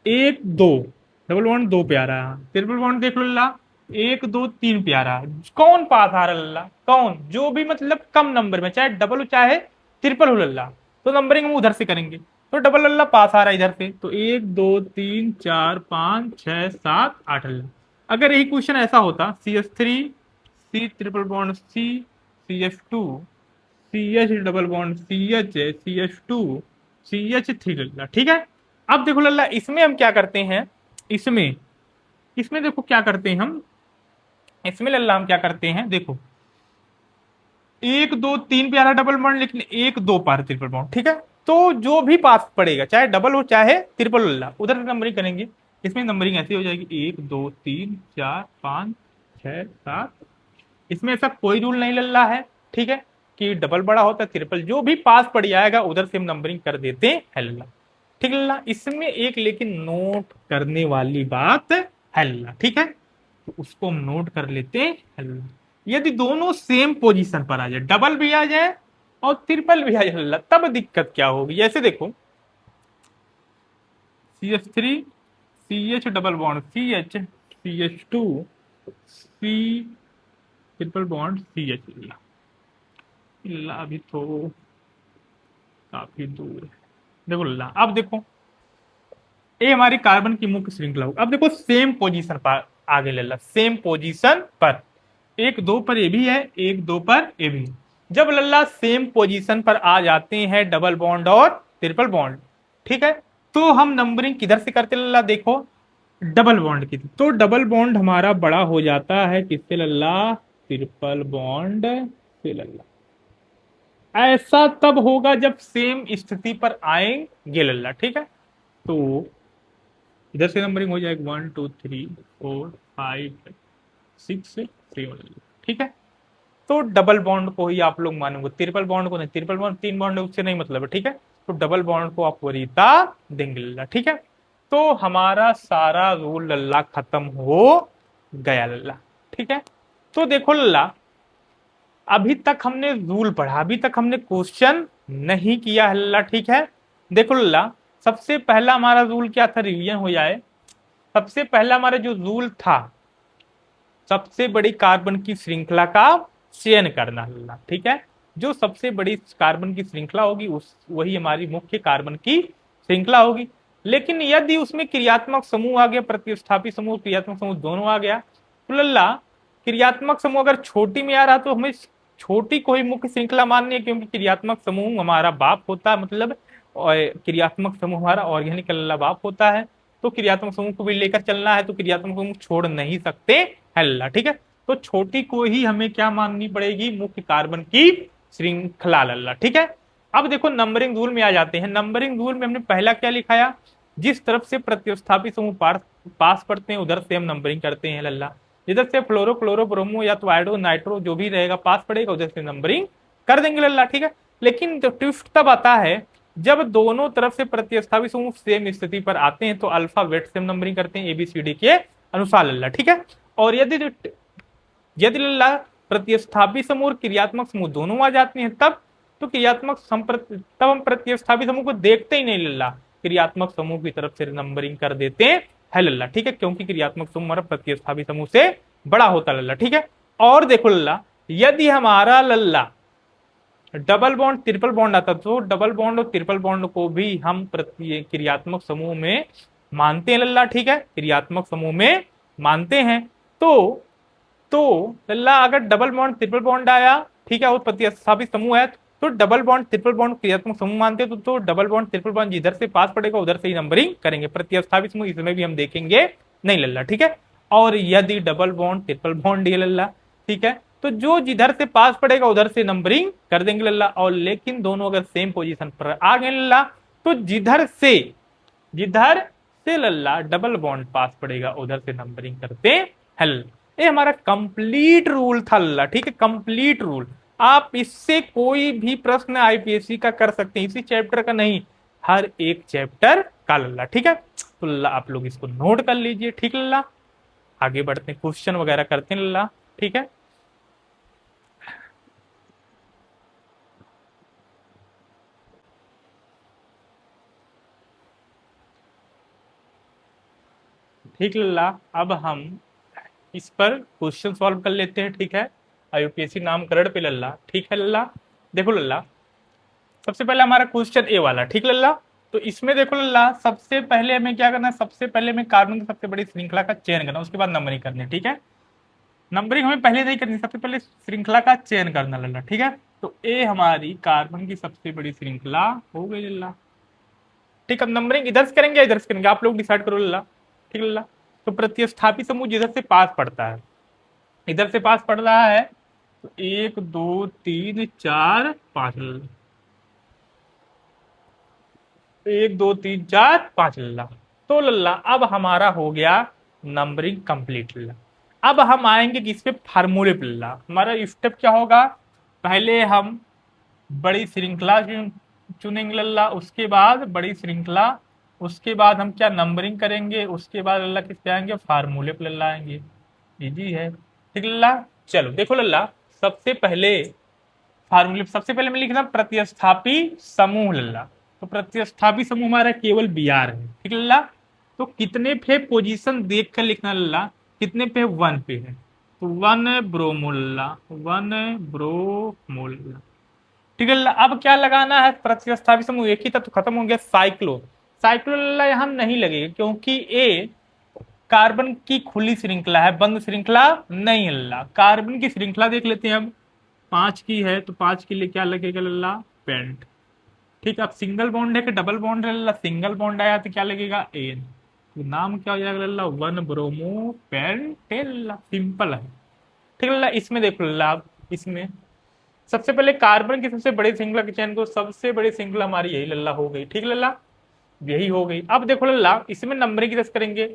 1 2 डबल बॉन्ड 2 पे आ रहा है, ट्रिपल बॉन्ड देख लो लल्ला एक दो तीन प्यारा, कौन पास आ रहा लल्ला, कौन जो भी मतलब कम नंबर में, चाहे डबल हो चाहे ट्रिपल हो लल्ला, तो नंबरिंग हम उधर से करेंगे। तो डबल लल्ला पास आ रहा है इधर से, तो एक दो तीन चार पाँच छह सात आठ लल्ला। अगर यही क्वेश्चन ऐसा होता, CH3 C triple bond CH2 CH double bond CH two CH3 लल्ला, ठीक है। अब देखो लल्ला, इसमें हम क्या करते हैं, इसमें इसमें देखो क्या करते हैं हम, इसमें लल्ला हम क्या करते हैं, देखो एक दो तीन पे आ रहा डबल बॉन्ड, लेकिन एक दो पार ट्रिपल बॉन्ड, ठीक है। तो जो भी पास पड़ेगा, चाहे डबल हो चाहे ट्रिपल लल्ला, उधर से नंबरिंग करेंगे। इसमें नंबरिंग ऐसी हो जाएगी, एक दो तीन चार पाँच छह सात। इसमें ऐसा कोई रूल नहीं लल्ला है, ठीक है, कि डबल बड़ा होता है ट्रिपल, जो भी पास पड़ जाएगा उधर से हम नंबरिंग कर देते हैं लल्ला, ठीक है लल्ला। इसमें एक लेकिन नोट करने वाली बात है लल्ला, ठीक है, तो उसको हम नोट कर लेते हैं। यदि दोनों सेम पोजीशन पर आ जाए, डबल भी आ जाए और ट्रिपल भी आ जाए लल्ला, तब दिक्कत क्या होगी, जैसे देखो CH3 CH double bond CH two C triple bond CH लल्ला, अभी तो काफी दूर है। देखो लल्ला, अब देखो ये हमारी कार्बन की मुख्य श्रृंखला होगी। अब देखो सेम पोजीशन पर आगे लल्ला, सेम पोजीशन पर, एक दो पर ये भी है, एक दो पर ये भी है। जब लल्ला सेम पोजीशन पर आ जाते हैं डबल बॉन्ड और ट्रिपल बॉन्ड, ठीक है, तो हम नंबरिंग किधर से करते लल्ला, देखो डबल बॉन्ड की, तो डबल बॉन्ड हमारा बड़ा हो जाता है किससे लल्ला, ट्रिपल बॉन्ड से लल्ला। ऐसा तब होगा जब सेम स्थिति पर आएंगे लल्ला, ठीक है। तो इधर से नंबरिंग हो जाएगी 1 2 3 4 5 6 7, ठीक है। तो डबल बॉन्ड को ही आप लोग मानोगे, ट्रिपल बॉन्ड को नहीं, ट्रिपल बॉन्ड तीन बॉन्ड है, उससे नहीं मतलब है, ठीक है। तो डबल बॉन्ड को आप वरीयता देंगे लल्ला, ठीक है। तो हमारा सारा रूल लल्ला खत्म हो गया लल्ला, ठीक है। तो देखो लल्ला, अभी तक हमने रूल पढ़ा, अभी तक हमने क्वेश्चन नहीं किया है लल्ला, ठीक है। देखो लल्ला, सबसे पहला हमारा रूल क्या था, रिवीजन हो जाए। सबसे पहला हमारा जो रूल था, सबसे बड़ी कार्बन की श्रृंखला का चयन करना लल्ला, ठीक है। जो सबसे बड़ी कार्बन की श्रृंखला होगी उस वही हमारी मुख्य कार्बन की श्रृंखला होगी। लेकिन यदि उसमें क्रियात्मक समूह आ गया, प्रतिस्थापी समूह क्रियात्मक समूह दोनों आ गया, तो लल्ला क्रियात्मक समूह अगर छोटी में आ रहा तो हमें छोटी को ही मुख्य श्रृंखला माननी है, क्योंकि क्रियात्मक समूह हमारा बाप होता है, मतलब और क्रियात्मक समूह हमारा ऑर्गेनिक लल्ला बाप होता है। तो क्रियात्मक समूह को भी लेकर चलना है, तो क्रियात्मक समूह छोड़ नहीं सकते है लल्ला, ठीक है। तो छोटी को ही हमें क्या माननी पड़ेगी, मुख्य कार्बन की श्रृंखला लल्ला, ठीक है। अब देखो नंबरिंग रूल में आ जाते हैं। नंबरिंग रूल में हमने पहला क्या लिखाया, जिस तरफ से प्रतिस्थापी समूह पास पड़ते हैं उधर से हम नंबरिंग करते हैं लल्ला। इधर से फ्लोरो क्लोरो ब्रोमो या तो आयोडो नाइट्रो जो भी रहेगा पास पड़ेगा, उधर से नंबरिंग कर देंगे लल्ला, ठीक है। लेकिन जो ट्विस्ट तब आता है जब दोनों तरफ से प्रतिस्थापी समूह सेम स्थिति पर आते हैं, तो अल्फाबेट से हम नंबरिंग करते हैं ABCD के अनुसार लल्ला, ठीक है। और यदि यदि लल्ला प्रतिस्थापी समूह और क्रियात्मक समूह दोनों आ जाते हैं, तब तो तब हम प्रतिस्थापी समूह को देखते ही नहीं लल्ला, क्रियात्मक समूह की तरफ से नंबरिंग कर देते हैं लल्ला, ठीक है, क्योंकि क्रियात्मक समूह हमारा प्रतिस्थापी समूह से बड़ा होता लल्ला, ठीक है। और देखो लल्ला, यदि हमारा लल्ला डबल बॉन्ड ट्रिपल बॉन्ड आता, तो डबल बॉन्ड और ट्रिपल बॉन्ड को भी हम क्रियात्मक समूह में मानते हैं लल्ला, ठीक है, क्रियात्मक समूह में मानते हैं। तो तो लल्ला अगर डबल बॉन्ड ट्रिपल बॉन्ड आया, ठीक है, और प्रतिस्थापित समूह है, तो डबल बॉन्ड ट्रिपल बॉन्ड क्रियात्मक समूह मानते हैं, तो डबल बॉन्ड ट्रिपल बॉन्ड जिधर से पास पड़ेगा उधर से ही नंबरिंग करेंगे। प्रतिस्थापित समूह इसमें भी हम देखेंगे नहीं लल्ला, ठीक है। और यदि डबल बॉन्ड ट्रिपल बॉन्ड ये लल्ला, ठीक है, तो जो जिधर से पास पड़ेगा उधर से नंबरिंग कर देंगे लल्ला। और लेकिन दोनों अगर सेम पोजीशन पर आ गए लल्ला, तो जिधर से लल्ला डबल बॉन्ड पास पड़ेगा उधर से नंबरिंग करते हैं। ये हमारा कंप्लीट रूल था लल्ला, ठीक है, कंप्लीट रूल। आप इससे कोई भी प्रश्न IPSC का कर सकते हैं, इसी चैप्टर का नहीं, हर एक चैप्टर का लल्ला, ठीक है। तो लल्ला आप लोग इसको नोट कर लीजिए, ठीक लल्ला। आगे बढ़ते हैं, क्वेश्चन वगैरह करते हैं लल्ला, ठीक है। ठीक लल्ला, अब हम इस पर क्वेश्चन सॉल्व कर लेते हैं, ठीक है। आईयूपीएससी नामकरण पे लल्ला, ठीक है लल्ला। देखो लल्ला, सबसे पहले हमारा क्वेश्चन ए वाला, ठीक लल्ला। तो इसमें देखो लल्ला, सबसे पहले हमें क्या करना है, सबसे पहले हमें कार्बन की सबसे बड़ी श्रृंखला का चयन करना, उसके बाद नंबरिंग करनी है, ठीक है। नंबरिंग हमें पहले नहीं करनी, सबसे पहले श्रृंखला का चयन करना लल्ला, ठीक है। तो ए हमारी कार्बन की सबसे बड़ी श्रृंखला हो गई लल्ला, ठीक है। नंबरिंग इधर से करेंगे या इधर से करेंगे, आप लोग डिसाइड करो लल्ला, ठीक लल्ला। तो प्रतिस्थापी समूह जिधर से पास पड़ता है, इधर से पास पड़ रहा है, तो 1 2 3 4 5 लल्ला, 1 2 3 4 5 लल्ला। तो लल्ला अब हमारा हो गया नंबरिंग कंप्लीट लल्ला। अब हम आएंगे किस पे, फार्मूले पे लल्ला। हमारा स्टेप क्या होगा, पहले हम बड़ी श्रृंखला चुनेंगे लल्ला, उसके बाद बड़ी श्रृंखला, उसके बाद हम क्या नंबरिंग करेंगे, उसके बाद लल्ला किस पे आएंगे, फार्मूले पे लल्ला आएंगे। इजी है, ठीक लल्ला। चलो देखो लल्ला, सबसे पहले फार्मूले, सबसे पहले मैं लिख रहा हूं प्रतिस्थापी समूह लल्ला। तो प्रतिस्थापी समूह हमारा केवल बी आर है, ठीक लल्ला। तो कितने पे पोजीशन देख कर लिखना लल्ला, कितने पे, 1 पे है, तो 1 ब्रोमो लल्ला, 1 ब्रोमो लल्ला, ठीक है लल्ला। अब क्या लगाना है, प्रतिस्थापी समूह एक ही था तो खत्म हो गया, साइक्लो। साइक्लो लल्ला यहां नहीं लगेगा क्योंकि ए कार्बन की खुली श्रृंखला है, बंद श्रृंखला नहीं है लल्ला। कार्बन की श्रृंखला देख लेते हैं अब, 5 की है तो 5 के लिए क्या लगेगा लल्ला, पेंट, ठीक है। अब सिंगल बॉन्ड है कि डबल बॉन्ड है लल्ला, सिंगल बॉन्ड आया तो क्या लगेगा, एन, तो नाम क्या हो जाएगा लल्ला, 1 ब्रोमो पेंटेन लल्ला, सिंपल है, ठीक है लल्ला। इसमें देखो लल्ला, आप इसमें सबसे पहले कार्बन की सबसे बड़ी श्रृंखला के चयन को, सबसे बड़ी श्रृंखला हमारी यही लल्ला हो गई, ठीक है लल्ला, यही हो गई। अब देखो लल्ला, इसमें नंबरिंग की करेंगे,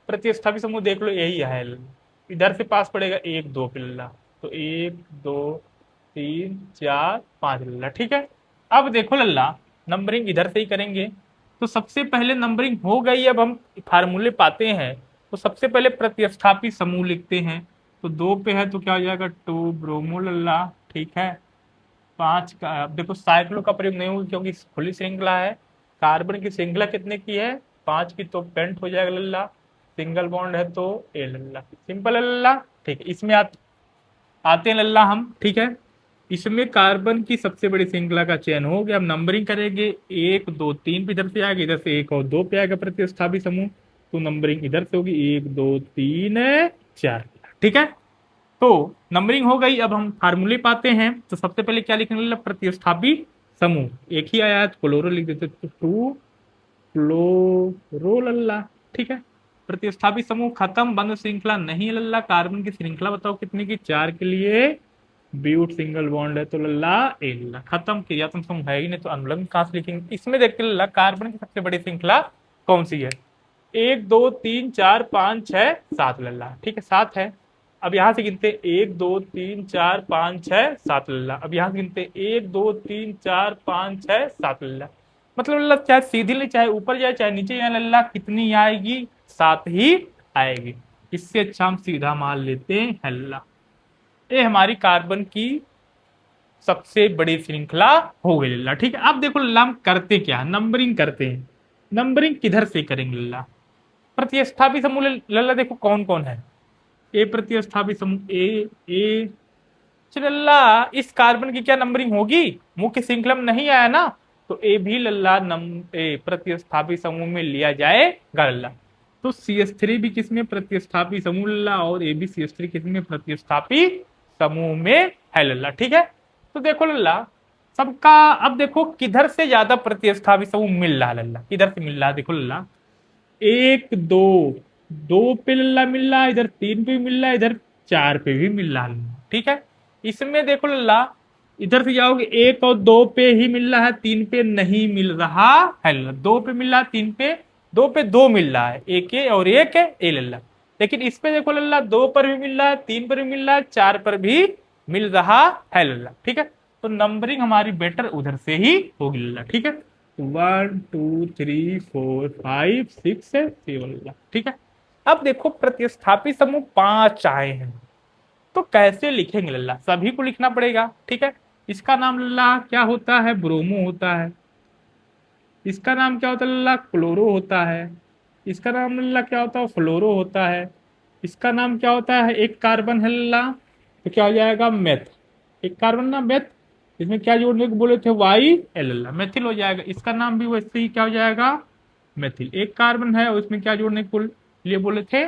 प्रतिस्थापी समूह देख लो यही है लल्ला। इधर से पास पड़ेगा 1 2 पे लल्ला, तो 1 2 3 4 5 लल्ला, ठीक है। अब देखो लल्ला, नंबरिंग इधर से ही करेंगे, तो सबसे पहले नंबरिंग हो गई। अब हम फार्मूले पाते हैं, तो सबसे पहले प्रतिस्थापी समूह लिखते हैं। तो 2 पे है तो क्या हो जाएगा, 2 ब्रोमो लल्ला, ठीक है। 5 का, अब देखो साइक्लो का प्रयोग नहीं होगा क्योंकि खुली श्रृंखला है। कार्बन की श्रृंखला कितने की है, 5 की, तो पेंट हो जाएगा लल्ला, सिंगल बॉन्ड है तो ए लल्ला, सिंपल है लल्ला, ठीक है। इसमें आते हैं लल्ला हम, ठीक है। इसमें कार्बन की सबसे बड़ी श्रृंखला का चयन हो गया। हम नंबरिंग करेंगे, 1 2 3 पे इधर से आएगा, इधर से 1 और 2 पे आएगा प्रतिस्थापी समूह, तो नंबरिंग इधर से होगी 1 2 3 4, ठीक है। तो नंबरिंग हो गई। अब हम फार्मूले पाते हैं, तो सबसे पहले क्या लिखने लल्ला, प्रतिस्थापी समूह एक ही आया तो क्लोरो लिख देते, तो 2 क्लोरो लल्ला, ठीक है। प्रतिस्थापी समूह खत्म, बंद श्रृंखला नहीं है लल्ला। कार्बन की श्रृंखला बताओ कितने की, 4 के लिए ब्यूट सिंगल बॉन्ड है तो लल्ला ए लल्ला, खत्म किया। तुम समूह है ही नहीं तो अनुलग्न कहां से लिखेंगे। इसमें देखते लल्ला, कार्बन की सबसे बड़ी श्रृंखला कौन सी है, 1 2 3 4 5 6 7 लल्ला, ठीक है, 7 है। अब यहां से गिनते 1 2 3 4 5 6 7 लल्ला। अब यहां से गिनते 1 2 3 4 5 6 7 लल्ला। मतलब लल्ला चाहे सीधी ले, चाहे ऊपर जाए चाहे नीचे जाए लल्ला, कितनी आएगी, 7 ही आएगी। इससे अच्छा हम सीधा मान लेते हैं लल्ला, ये हमारी कार्बन की सबसे बड़ी श्रृंखला हो गई लल्ला, ठीक है। अब देखो लल्ला, हम करते क्या, नंबरिंग करते हैं। नंबरिंग किधर से करेंगे लल्ला, प्रतिस्थापी समूह लल्ला देखो कौन कौन है, ए प्रतिस्थापी समूह ए लल्ला। इस कार्बन की क्या नंबरिंग होगी, मुख्य श्रृंखला में नहीं आया ना, तो ए भी लल्ला प्रतिस्थापी समूह में लिया जाएगा लल्ला। तो CH3 भी किसमें, प्रतिस्थापी समूह लल्ला, और ए भी CH3 किसमें, प्रतिस्थापी समूह में है लल्ला, ठीक है। तो देखो लल्ला सबका, अब देखो किधर से ज्यादा प्रतिस्थापी समूह मिल रहा है लल्ला, किधर से मिल रहा है, देखो लल्ला 1 2 पे लल्ला मिल रहा है, इधर 3 पे मिल रहा है, इधर 4 पे भी मिल रहा है, ठीक है। इसमें देखो लल्ला, इधर से जाओगे 1 और 2 पे ही मिल रहा है, 3 पे नहीं मिल रहा है लल्ला। 2 पे मिल रहा है, 3 पे, 2 पे 2 मिल रहा है, एक ए और एक ए लल्ला। लेकिन इस पे देखो लल्ला, 2 पर भी मिल रहा है, 3 पर भी मिल रहा है, 4 पर भी मिल रहा है लल्ला, ठीक है। तो नंबरिंग हमारी बेटर उधर से ही होगी लल्ला, ठीक है। 1 2 3 4 5 6 7, ठीक है। अब देखो प्रतिस्थापी समूह 5 आए हैं, तो कैसे लिखेंगे लल्ला, सभी को लिखना पड़ेगा, ठीक है। इसका नाम लल्ला क्या होता है, ब्रोमो होता है। इसका नाम क्या होता है लल्ला, क्लोरो होता है। इसका नाम लल्ला क्या होता है, फ्लोरो होता है। इसका नाम क्या होता है, एक कार्बन है लल्ला, तो क्या हो जाएगा मेथ, एक कार्बन ना मेथ, इसमें क्या जोड़ने को बोले थे वाई एल लल्ला, मेथिल हो जाएगा। इसका नाम भी वैसे ही क्या हो जाएगा मेथिल, एक कार्बन है और इसमें क्या जोड़ने को लिए बोले थे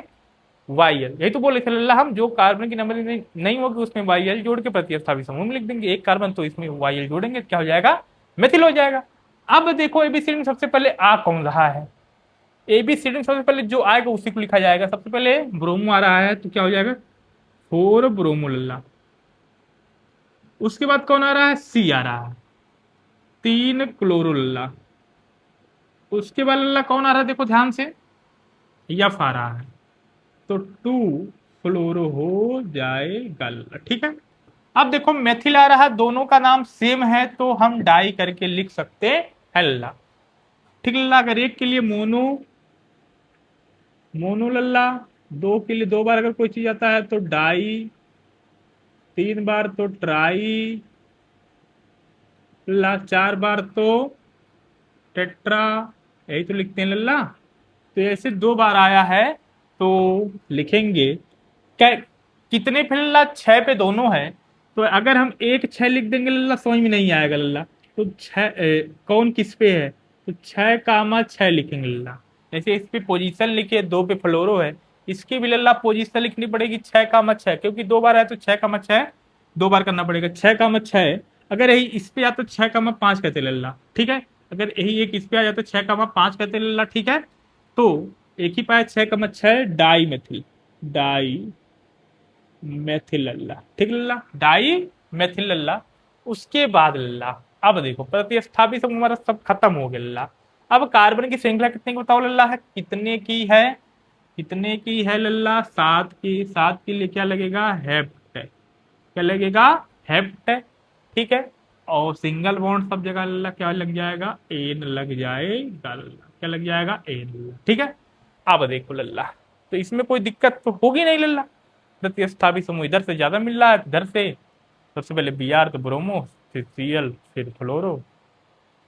वाई एल, यही तो बोले थे लल्ला हम, जो कार्बन की नंबरिंग नहीं होगी उसमें वाई एल जोड़ के प्रतिस्थापित समूह में लिख देंगे, एक कार्बन तो इसमें वाई एल जोड़ेंगे क्या हो जाएगा मेथिल हो जाएगा। अब देखो एबीसीडी में सबसे पहले आ कौन रहा है, एबीसीडी में सबसे पहले जो आएगा उसी को लिखा जाएगा, सबसे पहले ब्रोमो आ रहा है तो क्या हो जाएगा 4 ब्रोमो लल्ला, उसके बाद कौन आ रहा है सी आ रहा है 3 क्लोरो लल्ला, उसके बाद लल्ला कौन आ रहा है देखो ध्यान से एफ आ रहा है, तो 2 फ्लोरो हो जाएगा लल्ला, ठीक है। अब देखो मेथिल आ रहा है, दोनों का नाम सेम है तो हम डाई करके लिख सकते हैं लल्ला, ठीक लल्ला। अगर एक के लिए मोनो मोनो लल्ला, दो के लिए दो बार अगर कोई चीज आता है तो डाई, तीन बार तो ट्राई लल्ला, चार बार तो टेट्रा, यही तो लिखते हैं लल्ला। तो ऐसे दो बार आया है तो लिखेंगे क्या, कितने पे लल्ला 6 पे दोनों है, तो अगर हम एक 6 लिख देंगे लल्ला समझ में नहीं आएगा लल्ला, तो कौन किस पे है, तो 6 6 लिखेंगे लल्ला। जैसे इस पे पोजीशन लिखे, दो पे फ्लोरो है, इसकी भी लल्ला पोजीशन लिखनी पड़ेगी 6 6, क्योंकि दो बार है तो 6 6 दो बार करना पड़ेगा 6 6। अगर यही इस पे या तो 6 5 कहते लल्ला, ठीक है। अगर यही एक इस पे आ जाता 6 5 कहते लल्ला, ठीक है। तो एक ही पाया 6 6 डाई मेथिल, डाई मेथिल लल्ला, ठीक लल्ला, डाई मेथिल लल्ला। उसके बाद लल्ला अब देखो प्रतिस्थापित सब हमारा सब खत्म हो गया लल्ला। अब कार्बन की श्रृंखला कितने की बताओ लल्ला है, कितने की है, कितने की है लल्ला 7 की, 7 के लिए क्या लगेगा हेप्ट, क्या लगेगा हेप्ट, ठीक है। और सिंगल बॉन्ड सब जगह लल्ला क्या लग जाएगा एन लग जाएगा लल्ला, क्या लग जाएगा एन, ठीक है। अब देखो लल्ला तो इसमें कोई दिक्कत तो होगी नहीं लल्ला, प्रतिस्थापित समूह इधर से ज्यादा मिल रहा है, इधर से सबसे पहले बी आर तो ब्रोमो, फिर सी एल, फिर फ्लोरो,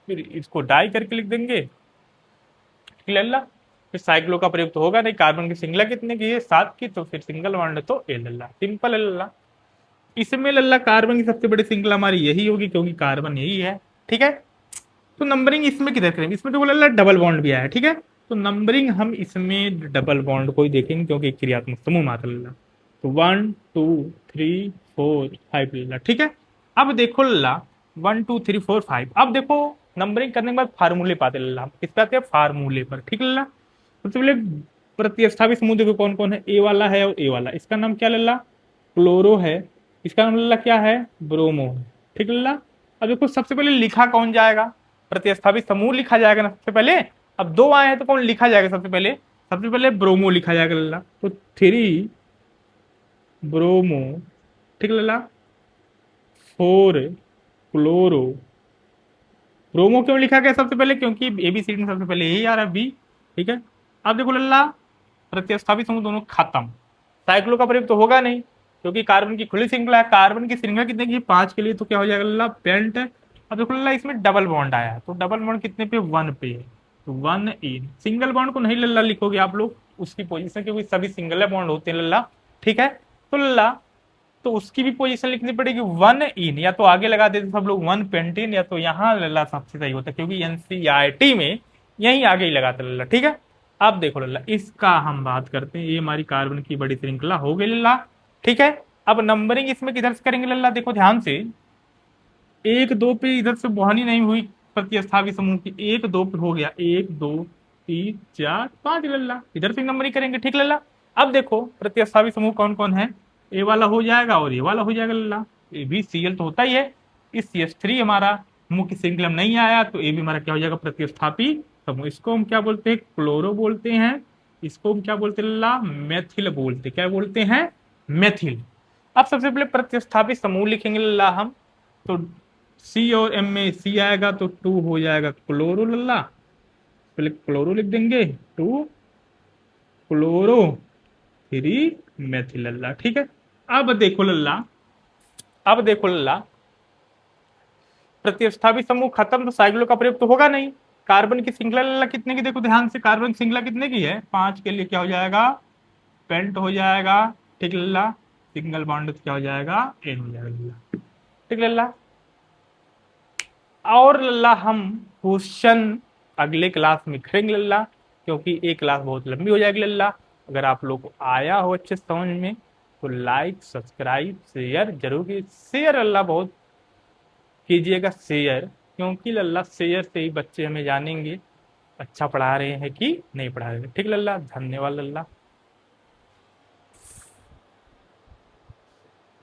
फिर इसको डाई करके लिख देंगे, ठीक लल्ला। फिर साइक्लो का प्रयोग तो होगा नहीं, कार्बन की श्रृंखला कितने की है 7 की, तो फिर सिंगल बॉन्ड तो ए लल्ला, सिंपल है लल्ला। इसमें लल्ला कार्बन की सबसे बड़ी श्रृंखला हमारी यही होगी क्योंकि कार्बन यही है, ठीक है। तो नंबरिंग इसमें किधर करेंगे, इसमें तो लल्ला डबल बॉन्ड भी आया है, ठीक है। तो नंबरिंग हम इसमें डबल बॉन्ड को ही देखेंगे क्योंकि एक क्रियात्मक समूह मात्र लल्ला, तो 1 2 3 4 5 लल्ला, ठीक है। अब देखो लल्ला 1 2 3 4 5, अब देखो नंबरिंग करने के बाद फार्मूले पाते लल्ला, हम किस पे आते हैं फार्मूले पर, ठीक लल्ला। सबसे पहले प्रतिस्थापित समूह देखो कौन कौन है, ए वाला है और ए वाला, इसका नाम क्या लल्ला क्लोरो है, इसका नाम लल्ला क्या है ब्रोमो है, ठीक लल्ला। अब देखो सबसे पहले लिखा कौन जाएगा, प्रतिस्थापित समूह लिखा जाएगा ना सबसे पहले। अब दो आए हैं तो कौन लिखा जाएगा सबसे पहले ब्रोमो लिखा जाएगा लल्ला, तो 3 ब्रोमो, ठीक लल्ला, 4 क्लोरो, ब्रोमो क्यों लिखा गया सबसे पहले, क्योंकि एबीसीडी में सबसे पहले यही आ रहा है बी, ठीक है। अब देखो लल्ला प्रतिस्थापित समूह दोनों खत्म, साइक्लो का प्रयोग तो होगा नहीं क्योंकि कार्बन की खुली श्रृंखला है, कार्बन की श्रृंखला कितने की 5 के लिए, तो क्या हो जाएगा लल्ला पेंट। अब देखो लल्ला इसमें डबल बॉन्ड आया है, तो डबल बॉन्ड कितने पे 1 पे है, तो 1 इन, सिंगल बॉन्ड को नहीं लल्ला लिखोगे आप लोग उसकी पोजीशन, क्योंकि सभी सिंगल बॉन्ड होते हैं लल्ला, ठीक है। तो लल्ला तो उसकी भी पोजीशन लिखनी पड़ेगी 1 इन, या तो आगे लगा देते सब लोग 1 पेंटीन, या तो यहाँ लल्ला सबसे सही होता है क्योंकि एनसीईआरटी में यही आगे ही लगाते लल्ला, ठीक है। अब देखो लल्ला इसका हम बात करते हैं, ये हमारी कार्बन की बड़ी श्रृंखला हो गई लल्ला, ठीक है। अब नंबरिंग इसमें किधर से करेंगे लल्ला, देखो ध्यान से, 1 2 पे इधर से बहानी नहीं हुई प्रतिस्थापित समूह की, 1 2 पे हो गया 1 2 3 4 5 लल्ला, इधर से नंबरिंग करेंगे, ठीक लल्ला। अब देखो प्रतिस्थापित समूह कौन कौन है, ए वाला हो जाएगा और ये वाला हो जाएगा लल्ला, ए बी सी एल तो होता ही है, इस CH3 हमारा मुख्य श्रृंखला में नहीं आया तो ए भी हमारा क्या हो जाएगा प्रतिस्थापित समूह, इसको हम क्या बोलते हैं क्लोरो बोलते हैं, इसको हम क्या बोलते हैं लल्ला मेथिल बोलते, क्या बोलते हैं मेथिल। अब सबसे पहले प्रतिस्थापित समूह लिखेंगे लल्ला हम, तो सी और एम में सी आएगा तो 2 हो जाएगा क्लोरो लल्ला, पहले क्लोरो लिख देंगे 2 क्लोरो 3 मेथिल लल्ला, ठीक है। अब देखो लल्ला, अब देखो लल्ला प्रतिस्थापित समूह खत्म तो साइक्लो का प्रयोग तो होगा नहीं, कार्बन की श्रृंखला लल्ला कितने की देखो ध्यान से, कार्बन श्रृंखला कितने की है 5 के लिए क्या हो जाएगा पेंट हो जाएगा, ठीक लल्ला। सिंगल बॉन्ड क्या हो जाएगा, एन हो जाएगा लल्ला, ठीक लल्ला। और लल्ला हम क्वेश्चन अगले क्लास में करेंगे लल्ला, क्योंकि एक क्लास बहुत लंबी हो जाएगी लल्ला। अगर आप लोग को आया हो अच्छे समझ में तो लाइक सब्सक्राइब शेयर जरूर कीजिए। शेयर लल्ला बहुत कीजिएगा शेयर, क्योंकि लल्ला शेयर से ही बच्चे हमें जानेंगे अच्छा पढ़ा रहे हैं कि नहीं पढ़ा रहे हैं। ठीक लल्ला, धन्यवाद लल्ला।